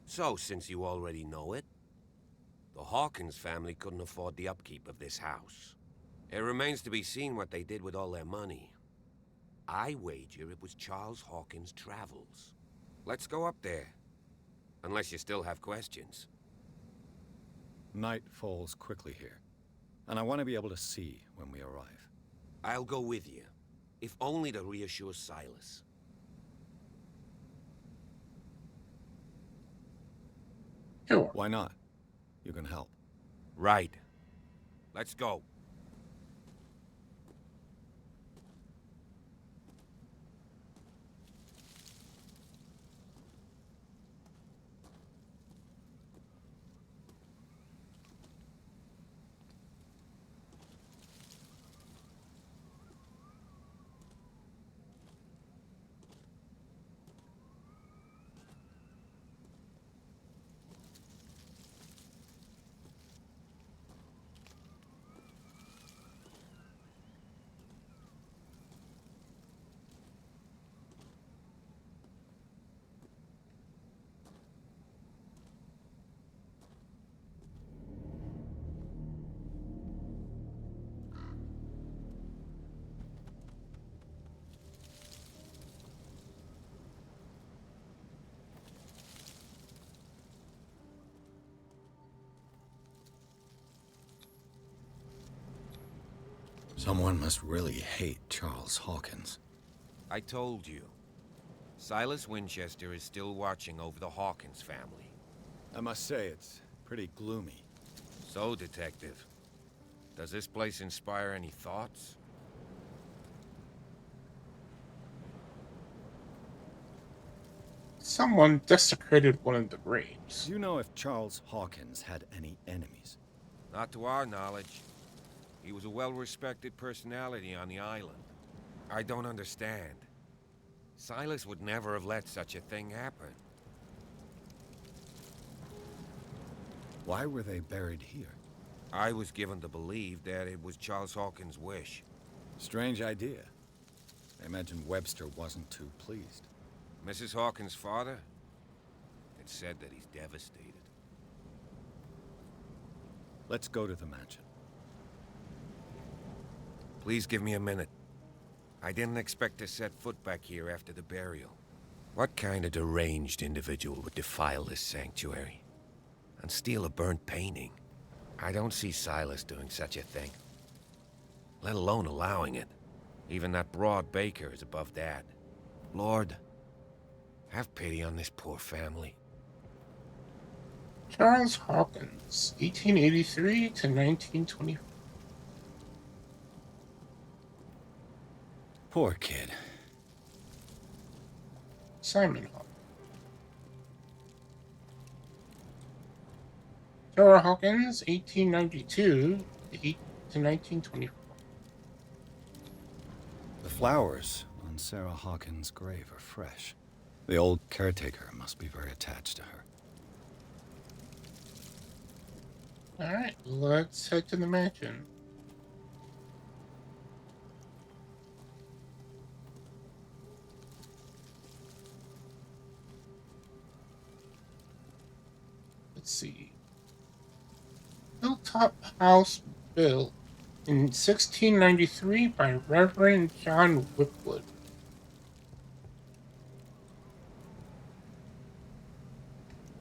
So, since you already know it, the Hawkins family couldn't afford the upkeep of this house. It remains to be seen what they did with all their money. I wager it was Charles Hawkins' travels. Let's go up there. Unless you still have questions. Night falls quickly here, and I want to be able to see when we arrive. I'll go with you, if only to reassure Silas. Sure. Why not? You can help. Right. Let's go. Someone must really hate Charles Hawkins. I told you. Silas Winchester is still watching over the Hawkins family. I must say, it's pretty gloomy. So, Detective, does this place inspire any thoughts? Someone desecrated one of the graves. Do you know if Charles Hawkins had any enemies? Not to our knowledge. He was a well-respected personality on the island. I don't understand. Silas would never have let such a thing happen. Why were they buried here? I was given to believe that it was Charles Hawkins' wish. Strange idea. I imagine Webster wasn't too pleased. Mrs. Hawkins' father? It's said that he's devastated. Let's go to the mansion. Please give me a minute. I didn't expect to set foot back here after the burial. What kind of deranged individual would defile this sanctuary? And steal a burnt painting? I don't see Silas doing such a thing. Let alone allowing it. Even that broad Baker is above that. Lord, have pity on this poor family. Charles Hawkins, 1883 to 1924. Poor kid. Simon Hawkins. Sarah Hawkins, 1892 to 1924. The flowers on Sarah Hawkins' grave are fresh. The old caretaker must be very attached to her. Alright, let's head to the mansion. Let's see. Hilltop house built in 1693 by Reverend John Whipwood.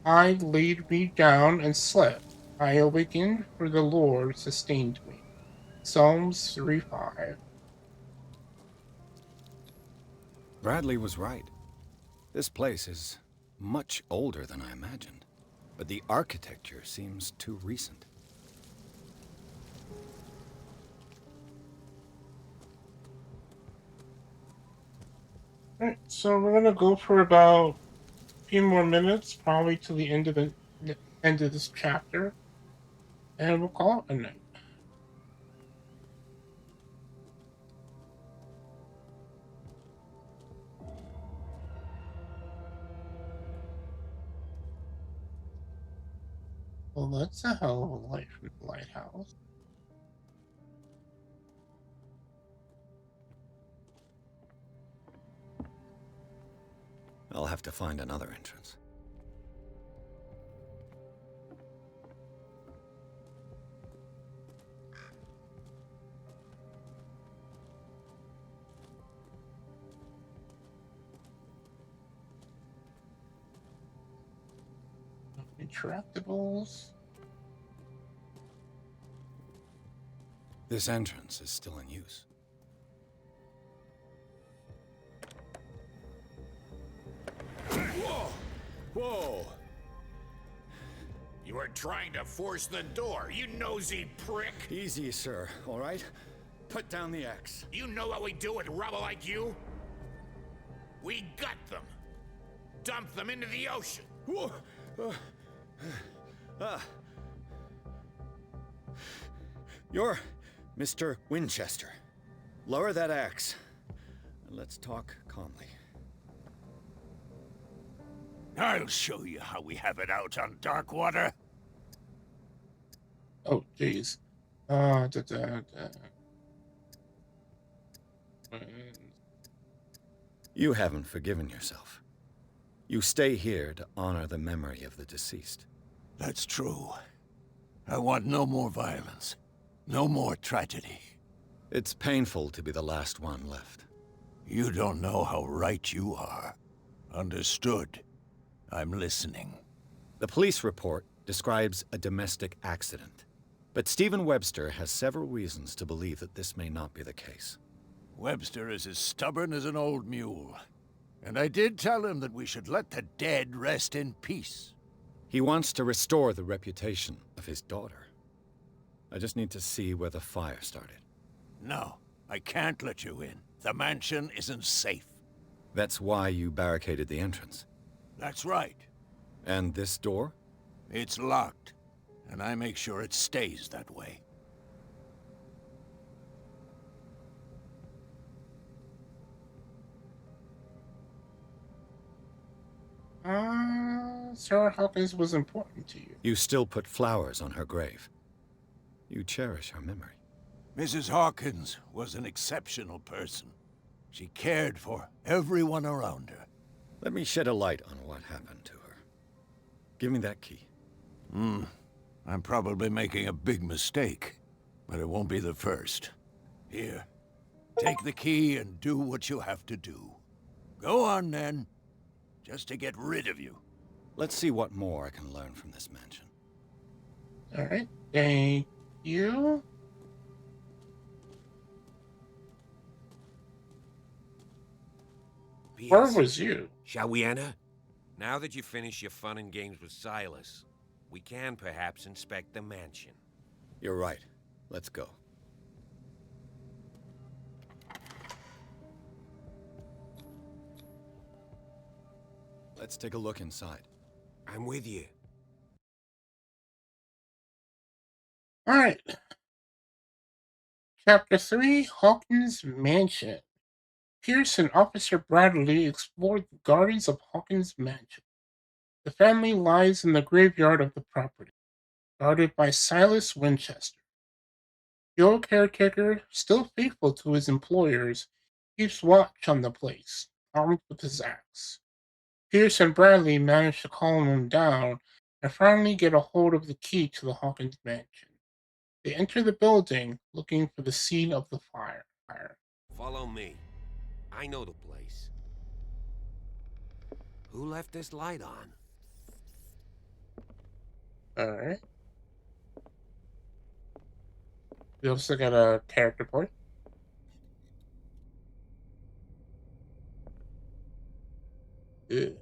I laid me down and slept. I awakened, for the Lord sustained me. Psalms 3:5. Bradley was right. This place is much older than I imagined, but the architecture seems too recent. Alright, so we're gonna go for about a few more minutes, probably to the end of this chapter, and we'll call it a night. Well, that's a hell of a light from the lighthouse. I'll have to find another entrance. Interactables. This entrance is still in use. Whoa! Whoa! You are trying to force the door, you nosy prick! Easy, sir, all right? Put down the axe. You know what we do with rubble like you? We gut them. Dump them into the ocean. Whoa! You're Mr. Winchester. Lower that axe, and let's talk calmly. I'll show you how we have it out on Darkwater. Oh, jeez. You haven't forgiven yourself. You stay here to honor the memory of the deceased. That's true. I want no more violence. No more tragedy. It's painful to be the last one left. You don't know how right you are. Understood. I'm listening. The police report describes a domestic accident. But Stephen Webster has several reasons to believe that this may not be the case. Webster is as stubborn as an old mule. And I did tell him that we should let the dead rest in peace. He wants to restore the reputation of his daughter. I just need to see where the fire started. No, I can't let you in. The mansion isn't safe. That's why you barricaded the entrance. That's right. And this door? It's locked, and I make sure it stays that way. Sarah Hawkins was important to you. You still put flowers on her grave. You cherish her memory. Mrs. Hawkins was an exceptional person. She cared for everyone around her. Let me shed a light on what happened to her. Give me that key. I'm probably making a big mistake, but it won't be the first. Here, take the key and do what you have to do. Go on, then. Just to get rid of you. Let's see what more I can learn from this mansion. All right, thank you. Where was you? Shall we enter? Now that you finish your fun and games with Silas, we can perhaps inspect the mansion. You're right. Let's go. Let's take a look inside. I'm with you. All right. Chapter 3, Hawkins Mansion. Pierce and Officer Bradley explored the gardens of Hawkins Mansion. The family lies in the graveyard of the property, guarded by Silas Winchester. The old caretaker, still faithful to his employers, keeps watch on the place, armed with his axe. Pierce and Bradley manage to calm him down and finally get a hold of the key to the Hawkins Mansion. They enter the building, looking for the scene of the fire. Follow me. I know the place. Who left this light on? Alright. We also got a character point. Ew.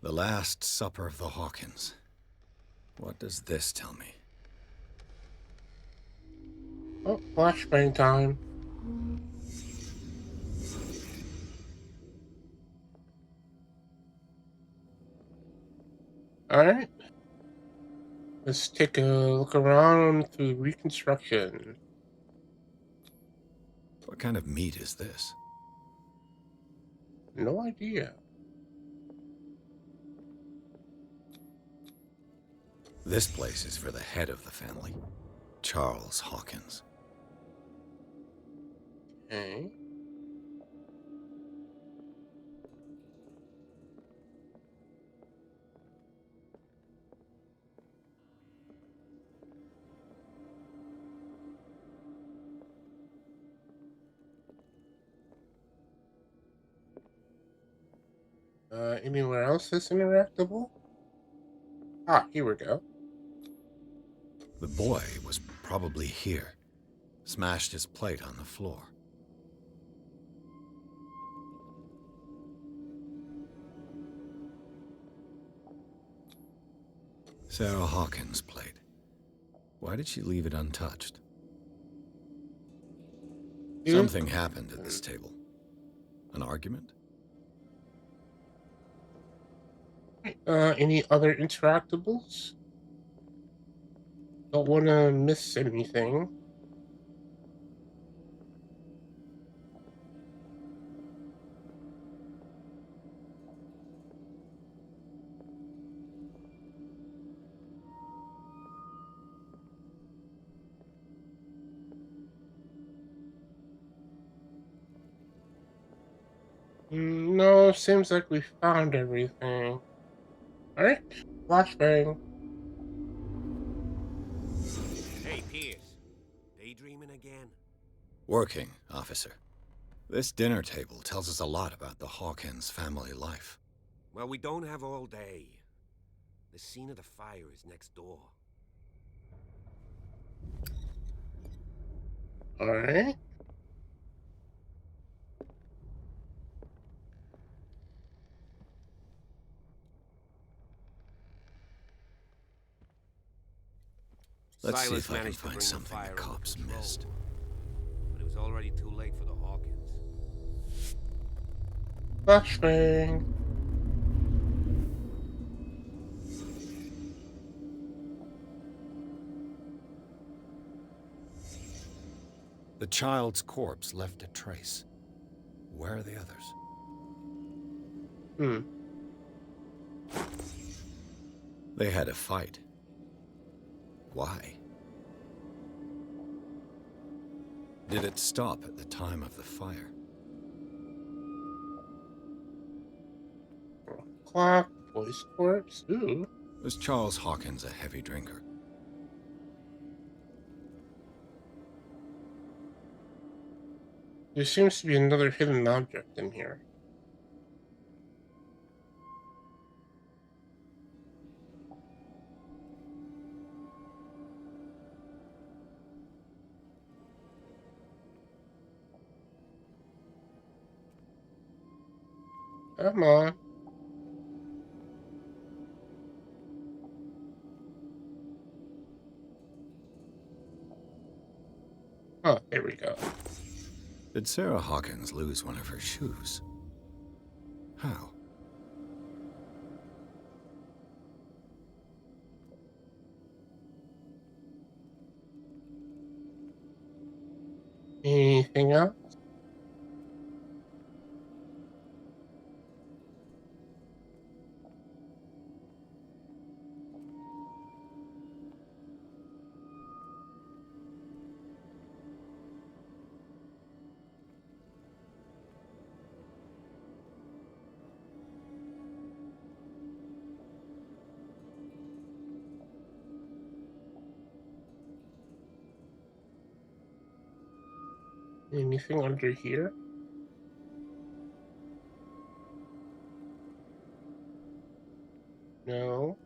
The Last Supper of the Hawkins. What does this tell me? Oh, flashbang time. Alright. Let's take a look around through reconstruction. What kind of meat is this? No idea. This place is for the head of the family, Charles Hawkins. Okay. Anywhere else that's interactable? Ah, here we go. The boy was probably here. Smashed his plate on the floor. Sarah Hawkins' plate. Why did she leave it untouched? Something happened at this table. An argument? Any other interactables? Don't want to miss anything. No, seems like we found everything. Alright, flashbang. Hey, Pierce. Daydreaming again? Working, officer. This dinner table tells us a lot about the Hawkins family life. Well, we don't have all day. The scene of the fire is next door. Alright. Let's see Silas if I can managed to find bring the something fire the under cops control, missed. but it was already too late for the Hawkins. Flashbang. The child's corpse left a trace. Where are the others? Hmm. They had a fight. Why? Did it stop at the time of the fire? Clock. Boy's corpse. Ooh. Was Charles Hawkins a heavy drinker? There seems to be another hidden object in here. Come on. Oh, here we go. Did Sarah Hawkins lose one of her shoes? How? Anything else? Anything under here? No.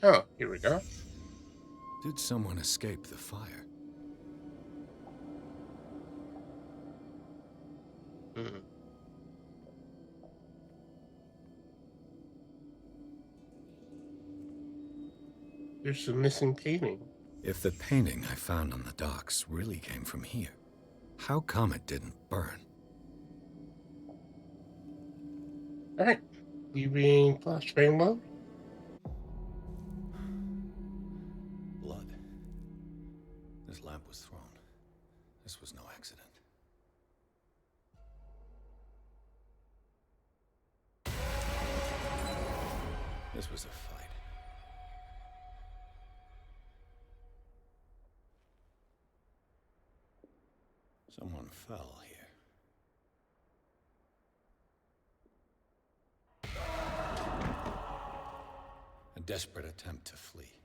Oh, here we go. Did someone escape the fire? Hmm. There's a missing painting. If the painting I found on the docks really came from here, how come it didn't burn? Alright. Leaving flashbang mode. Blood. This lamp was thrown. This was no accident. This was a fight. Someone fell here. A desperate attempt to flee.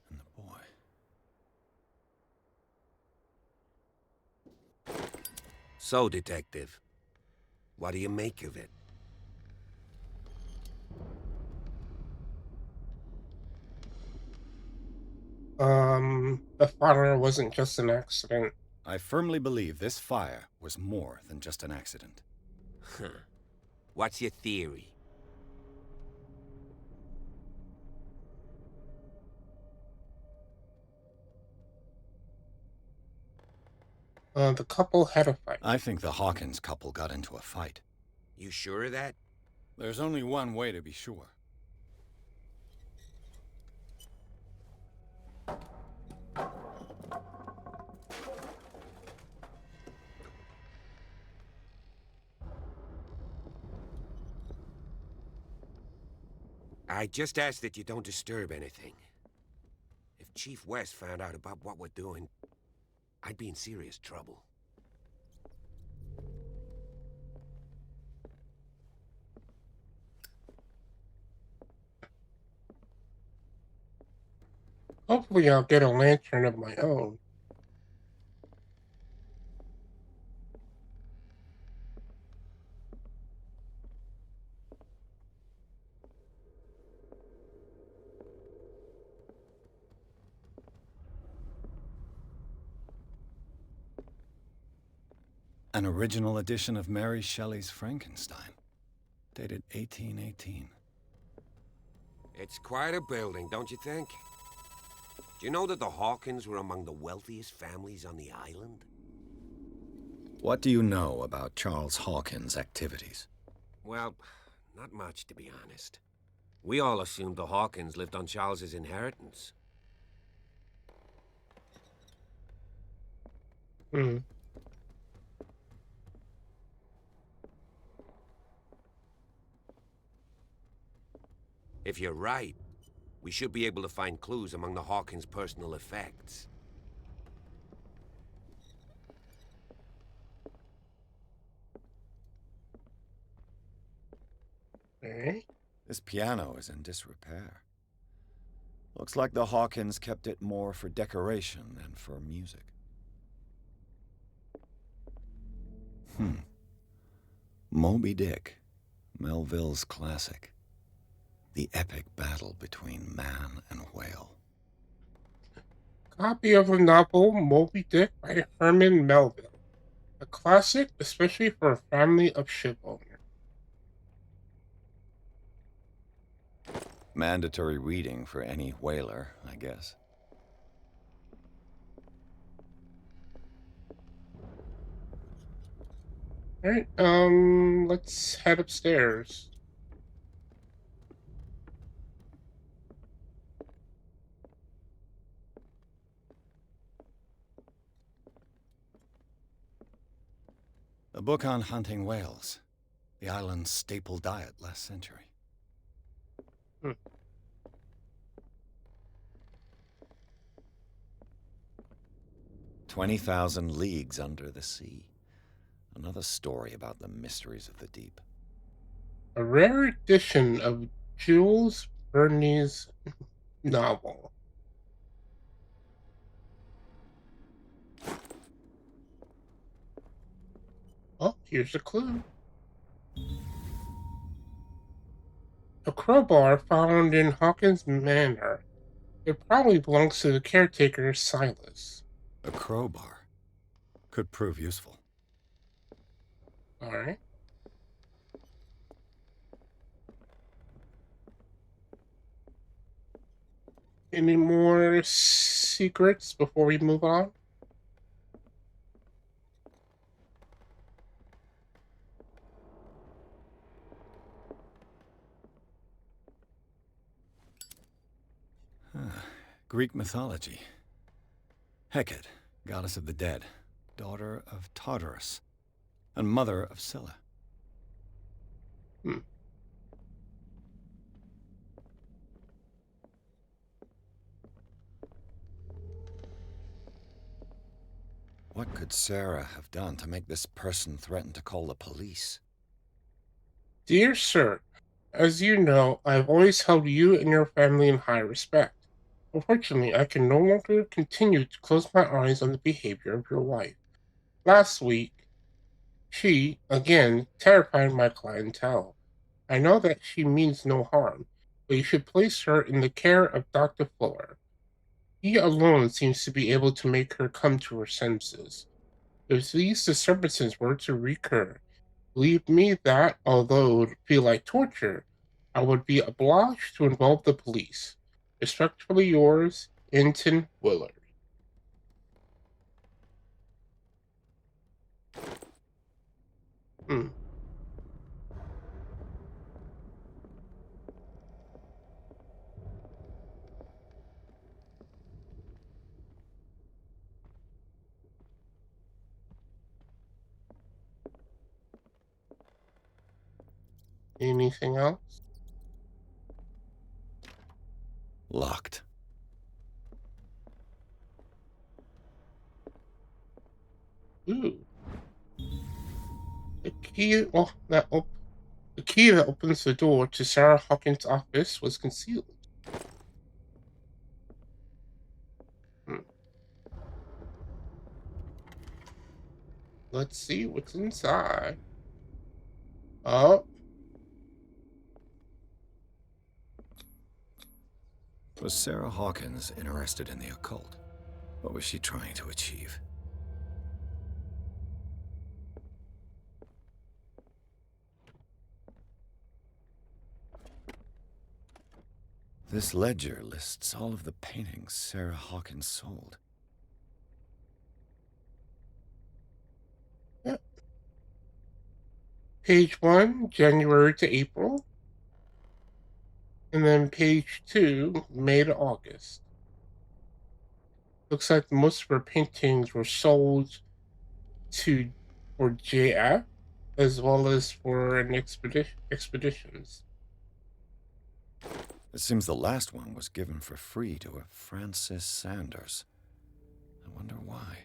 And the boy. So, Detective, what do you make of it? The fire wasn't just an accident. I firmly believe this fire was more than just an accident. Huh. What's your theory? The couple had a fight. I think the Hawkins couple got into a fight. You sure of that? There's only one way to be sure. I just ask that you don't disturb anything. If Chief West found out about what we're doing, I'd be in serious trouble. Hopefully I'll get a lantern of my own. An original edition of Mary Shelley's Frankenstein, dated 1818. It's quite a building, don't you think? Do you know that the Hawkins were among the wealthiest families on the island? What do you know about Charles Hawkins' activities? Well, not much, to be honest. We all assumed the Hawkins lived on Charles's inheritance. Hmm. If you're right, we should be able to find clues among the Hawkins' personal effects. Okay. This piano is in disrepair. Looks like the Hawkins kept it more for decoration than for music. Moby Dick, Melville's classic. The epic battle between man and whale. Copy of the novel Moby Dick by Herman Melville. A classic, especially for a family of ship owners. Mandatory reading for any whaler, I guess. Alright, let's head upstairs. A book on hunting whales. The island's staple diet last century. 20,000 leagues under the sea. Another story about the mysteries of the deep. A rare edition of Jules Verne's novel. Oh, here's a clue. A crowbar found in Hawkins Manor. It probably belongs to the caretaker, Silas. A crowbar. Could prove useful. Alright. Any more secrets before we move on? Greek mythology. Hecate, goddess of the dead, daughter of Tartarus, and mother of Scylla. What could Sarah have done to make this person threaten to call the police? Dear Sir, as you know, I have always held you and your family in high respect. Unfortunately, I can no longer continue to close my eyes on the behavior of your wife. Last week, she, again, terrified my clientele. I know that she means no harm, but you should place her in the care of Dr. Fuller. He alone seems to be able to make her come to her senses. If these disturbances were to recur, believe me that, although it would feel like torture, I would be obliged to involve the police. Respectfully yours, Enton Willard. Hmm. Anything else? Locked. Ooh. The key, the key that opens the door to Sarah Hawkins' office was concealed. Let's see what's inside. Oh. Was Sarah Hawkins interested in the occult? What was she trying to achieve? This ledger lists all of the paintings Sarah Hawkins sold. Yep. Page 1, January to April. And then page 2, May to August. Looks like most of her paintings were sold for JF as well as for an expeditions. It seems the last one was given for free to a Francis Sanders. I wonder why.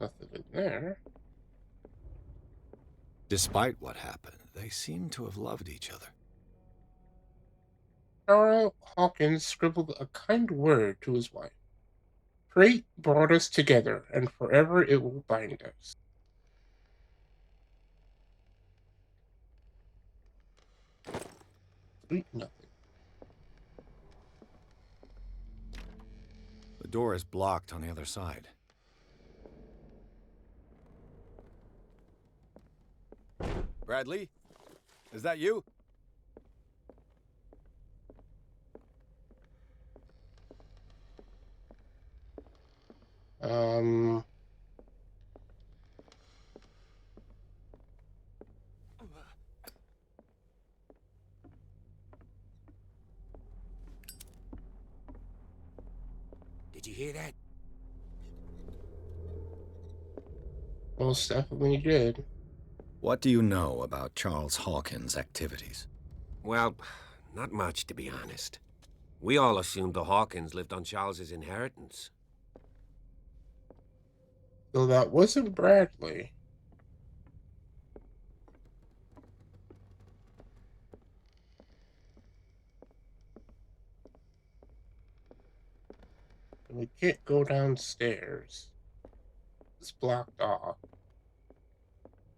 Nothing in there. Despite what happened, they seem to have loved each other. Sarah Hawkins scribbled a kind word to his wife. Fate brought us together, and forever it will bind us. Sweet nothing. The door is blocked on the other side. Bradley? Is that you? Did you hear that? Most definitely did. What do you know about Charles Hawkins' activities? Well, not much, to be honest. We all assumed the Hawkins lived on Charles's inheritance. So that wasn't Bradley. And we can't go downstairs. It's blocked off.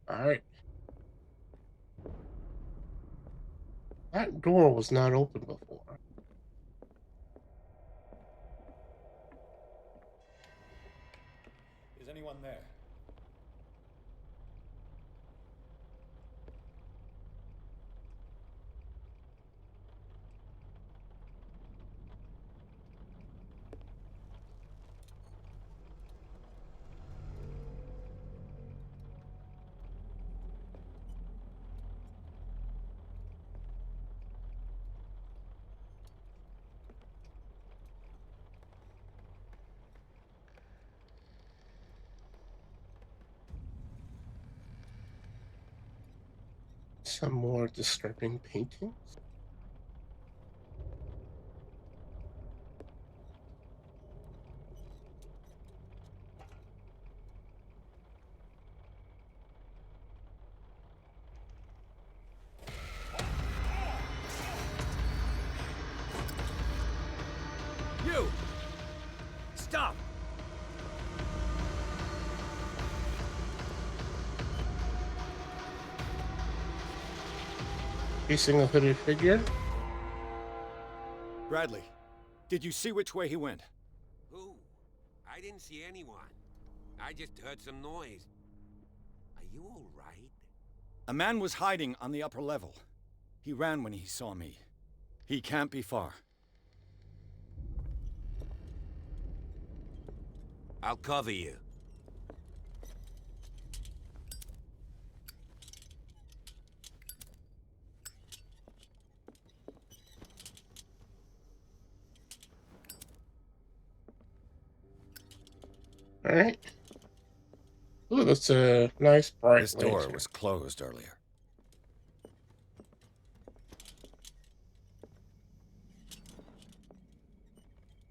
Alright. That door was not open before. Is anyone there? Some more disturbing paintings. You! Stop! Facing a hooded figure. Bradley, did you see which way he went? Who? I didn't see anyone. I just heard some noise. Are you all right? A man was hiding on the upper level. He ran when he saw me. He can't be far. I'll cover you. Alright. Ooh, that's a nice bright This door lantern. was closed earlier.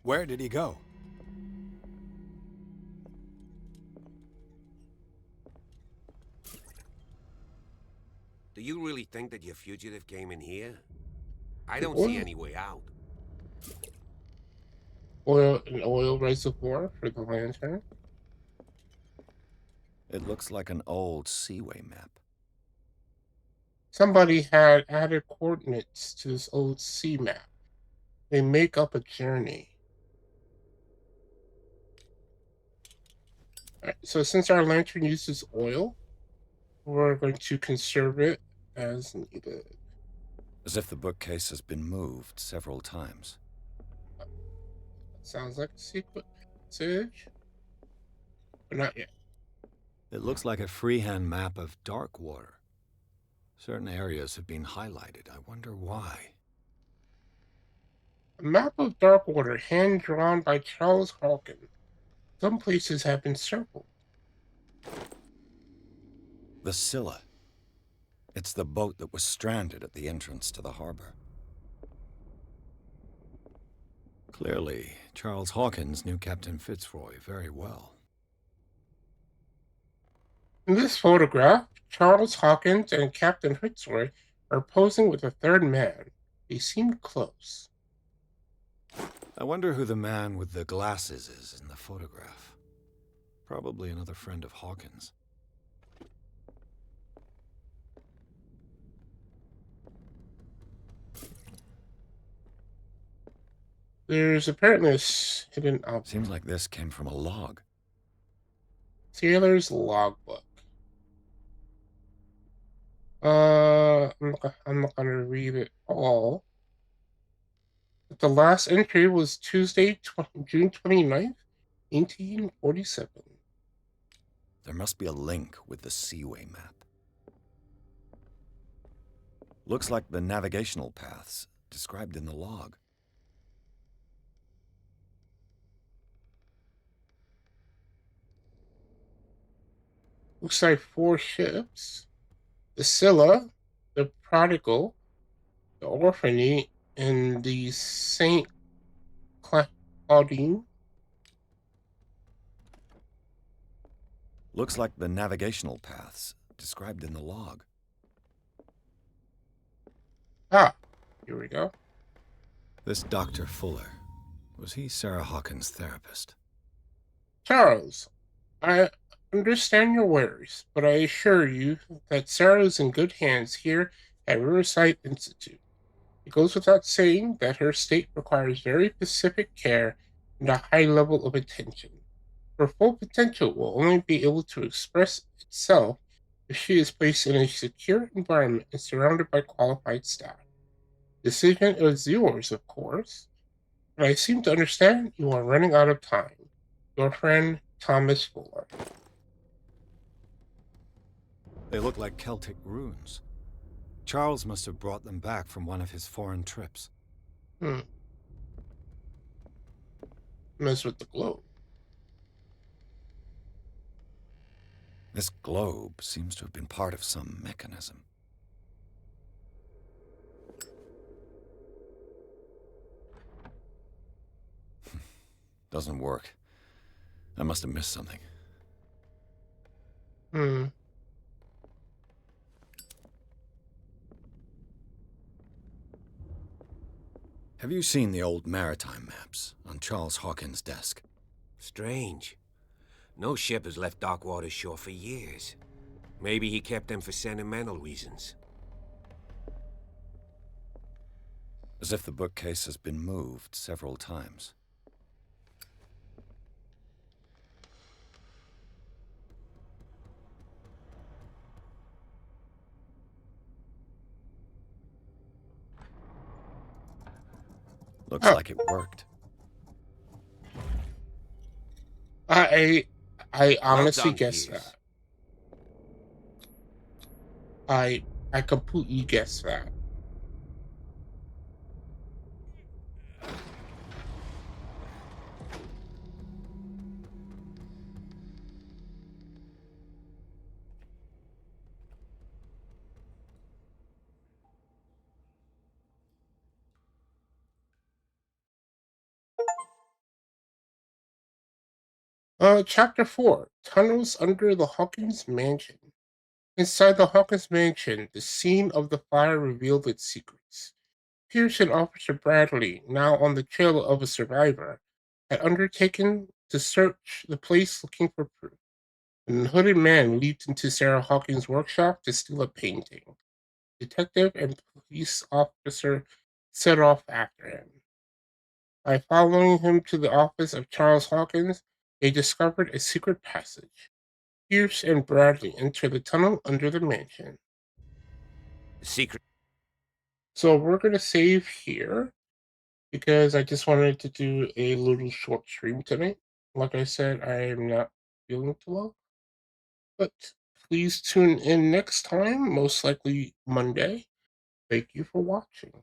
Where did he go? Do you really think that your fugitive came in here? I The don't see oil, any way out. an oil reservoir for the lantern. It looks like an old seaway map. Somebody had added coordinates to this old sea map. They make up a journey. Alright, so since our lantern uses oil, we're going to conserve it as needed. As if the bookcase has been moved several times. Sounds like a secret message, but not yet. It looks like a freehand map of dark water. Certain areas have been highlighted. I wonder why. A map of dark water, hand drawn by Charles Hawkins. Some places have been circled. The Scylla. It's the boat that was stranded at the entrance to the harbor. Clearly, Charles Hawkins knew Captain Fitzroy very well. In this photograph, Charles Hawkins and Captain Fitzroy are posing with a third man. They seem close. I wonder who the man with the glasses is in the photograph. Probably another friend of Hawkins. There's apparently a hidden object. Seems like this came from a log. Sailor's logbook. I'm not gonna read it all. But the last entry was Tuesday, June 29th, 1847. There must be a link with the Seaway map. Looks like the navigational paths described in the log. Looks like 4 ships. The Scylla, the Prodigal, the Orphany, and the Saint Claudine. Looks like the navigational paths described in the log. Ah, here we go. This Dr. Fuller, was he Sarah Hawkins' therapist? Charles, I understand your worries, but I assure you that Sarah is in good hands here at Riverside Institute. It goes without saying that her state requires very specific care and a high level of attention. Her full potential will only be able to express itself if she is placed in a secure environment and surrounded by qualified staff. Decision is yours, of course, but I seem to understand you are running out of time. Your friend, Thomas Fuller. They look like Celtic runes. Charles must have brought them back from one of his foreign trips. Mess with the globe. This globe seems to have been part of some mechanism. Doesn't work. I must have missed something. Have you seen the old maritime maps on Charles Hawkins' desk? Strange. No ship has left Darkwater's shore for years. Maybe he kept them for sentimental reasons. As if the bookcase has been moved several times. Looks like it worked. I honestly done, guessed Pierce. that. I completely guessed that. Chapter 4 Tunnels Under the Hawkins Mansion. Inside the Hawkins Mansion, the scene of the fire revealed its secrets. Pierce and Officer Bradley, now on the trail of a survivor, had undertaken to search the place looking for proof. An hooded man leaped into Sarah Hawkins' workshop to steal a painting. Detective and police officer set off after him. By following him to the office of Charles Hawkins, they discovered a secret passage. Pierce and Bradley enter the tunnel under the mansion. Secret. So we're going to save here because I just wanted to do a little short stream tonight. Like I said, I am not feeling too well. But please tune in next time, most likely Monday. Thank you for watching.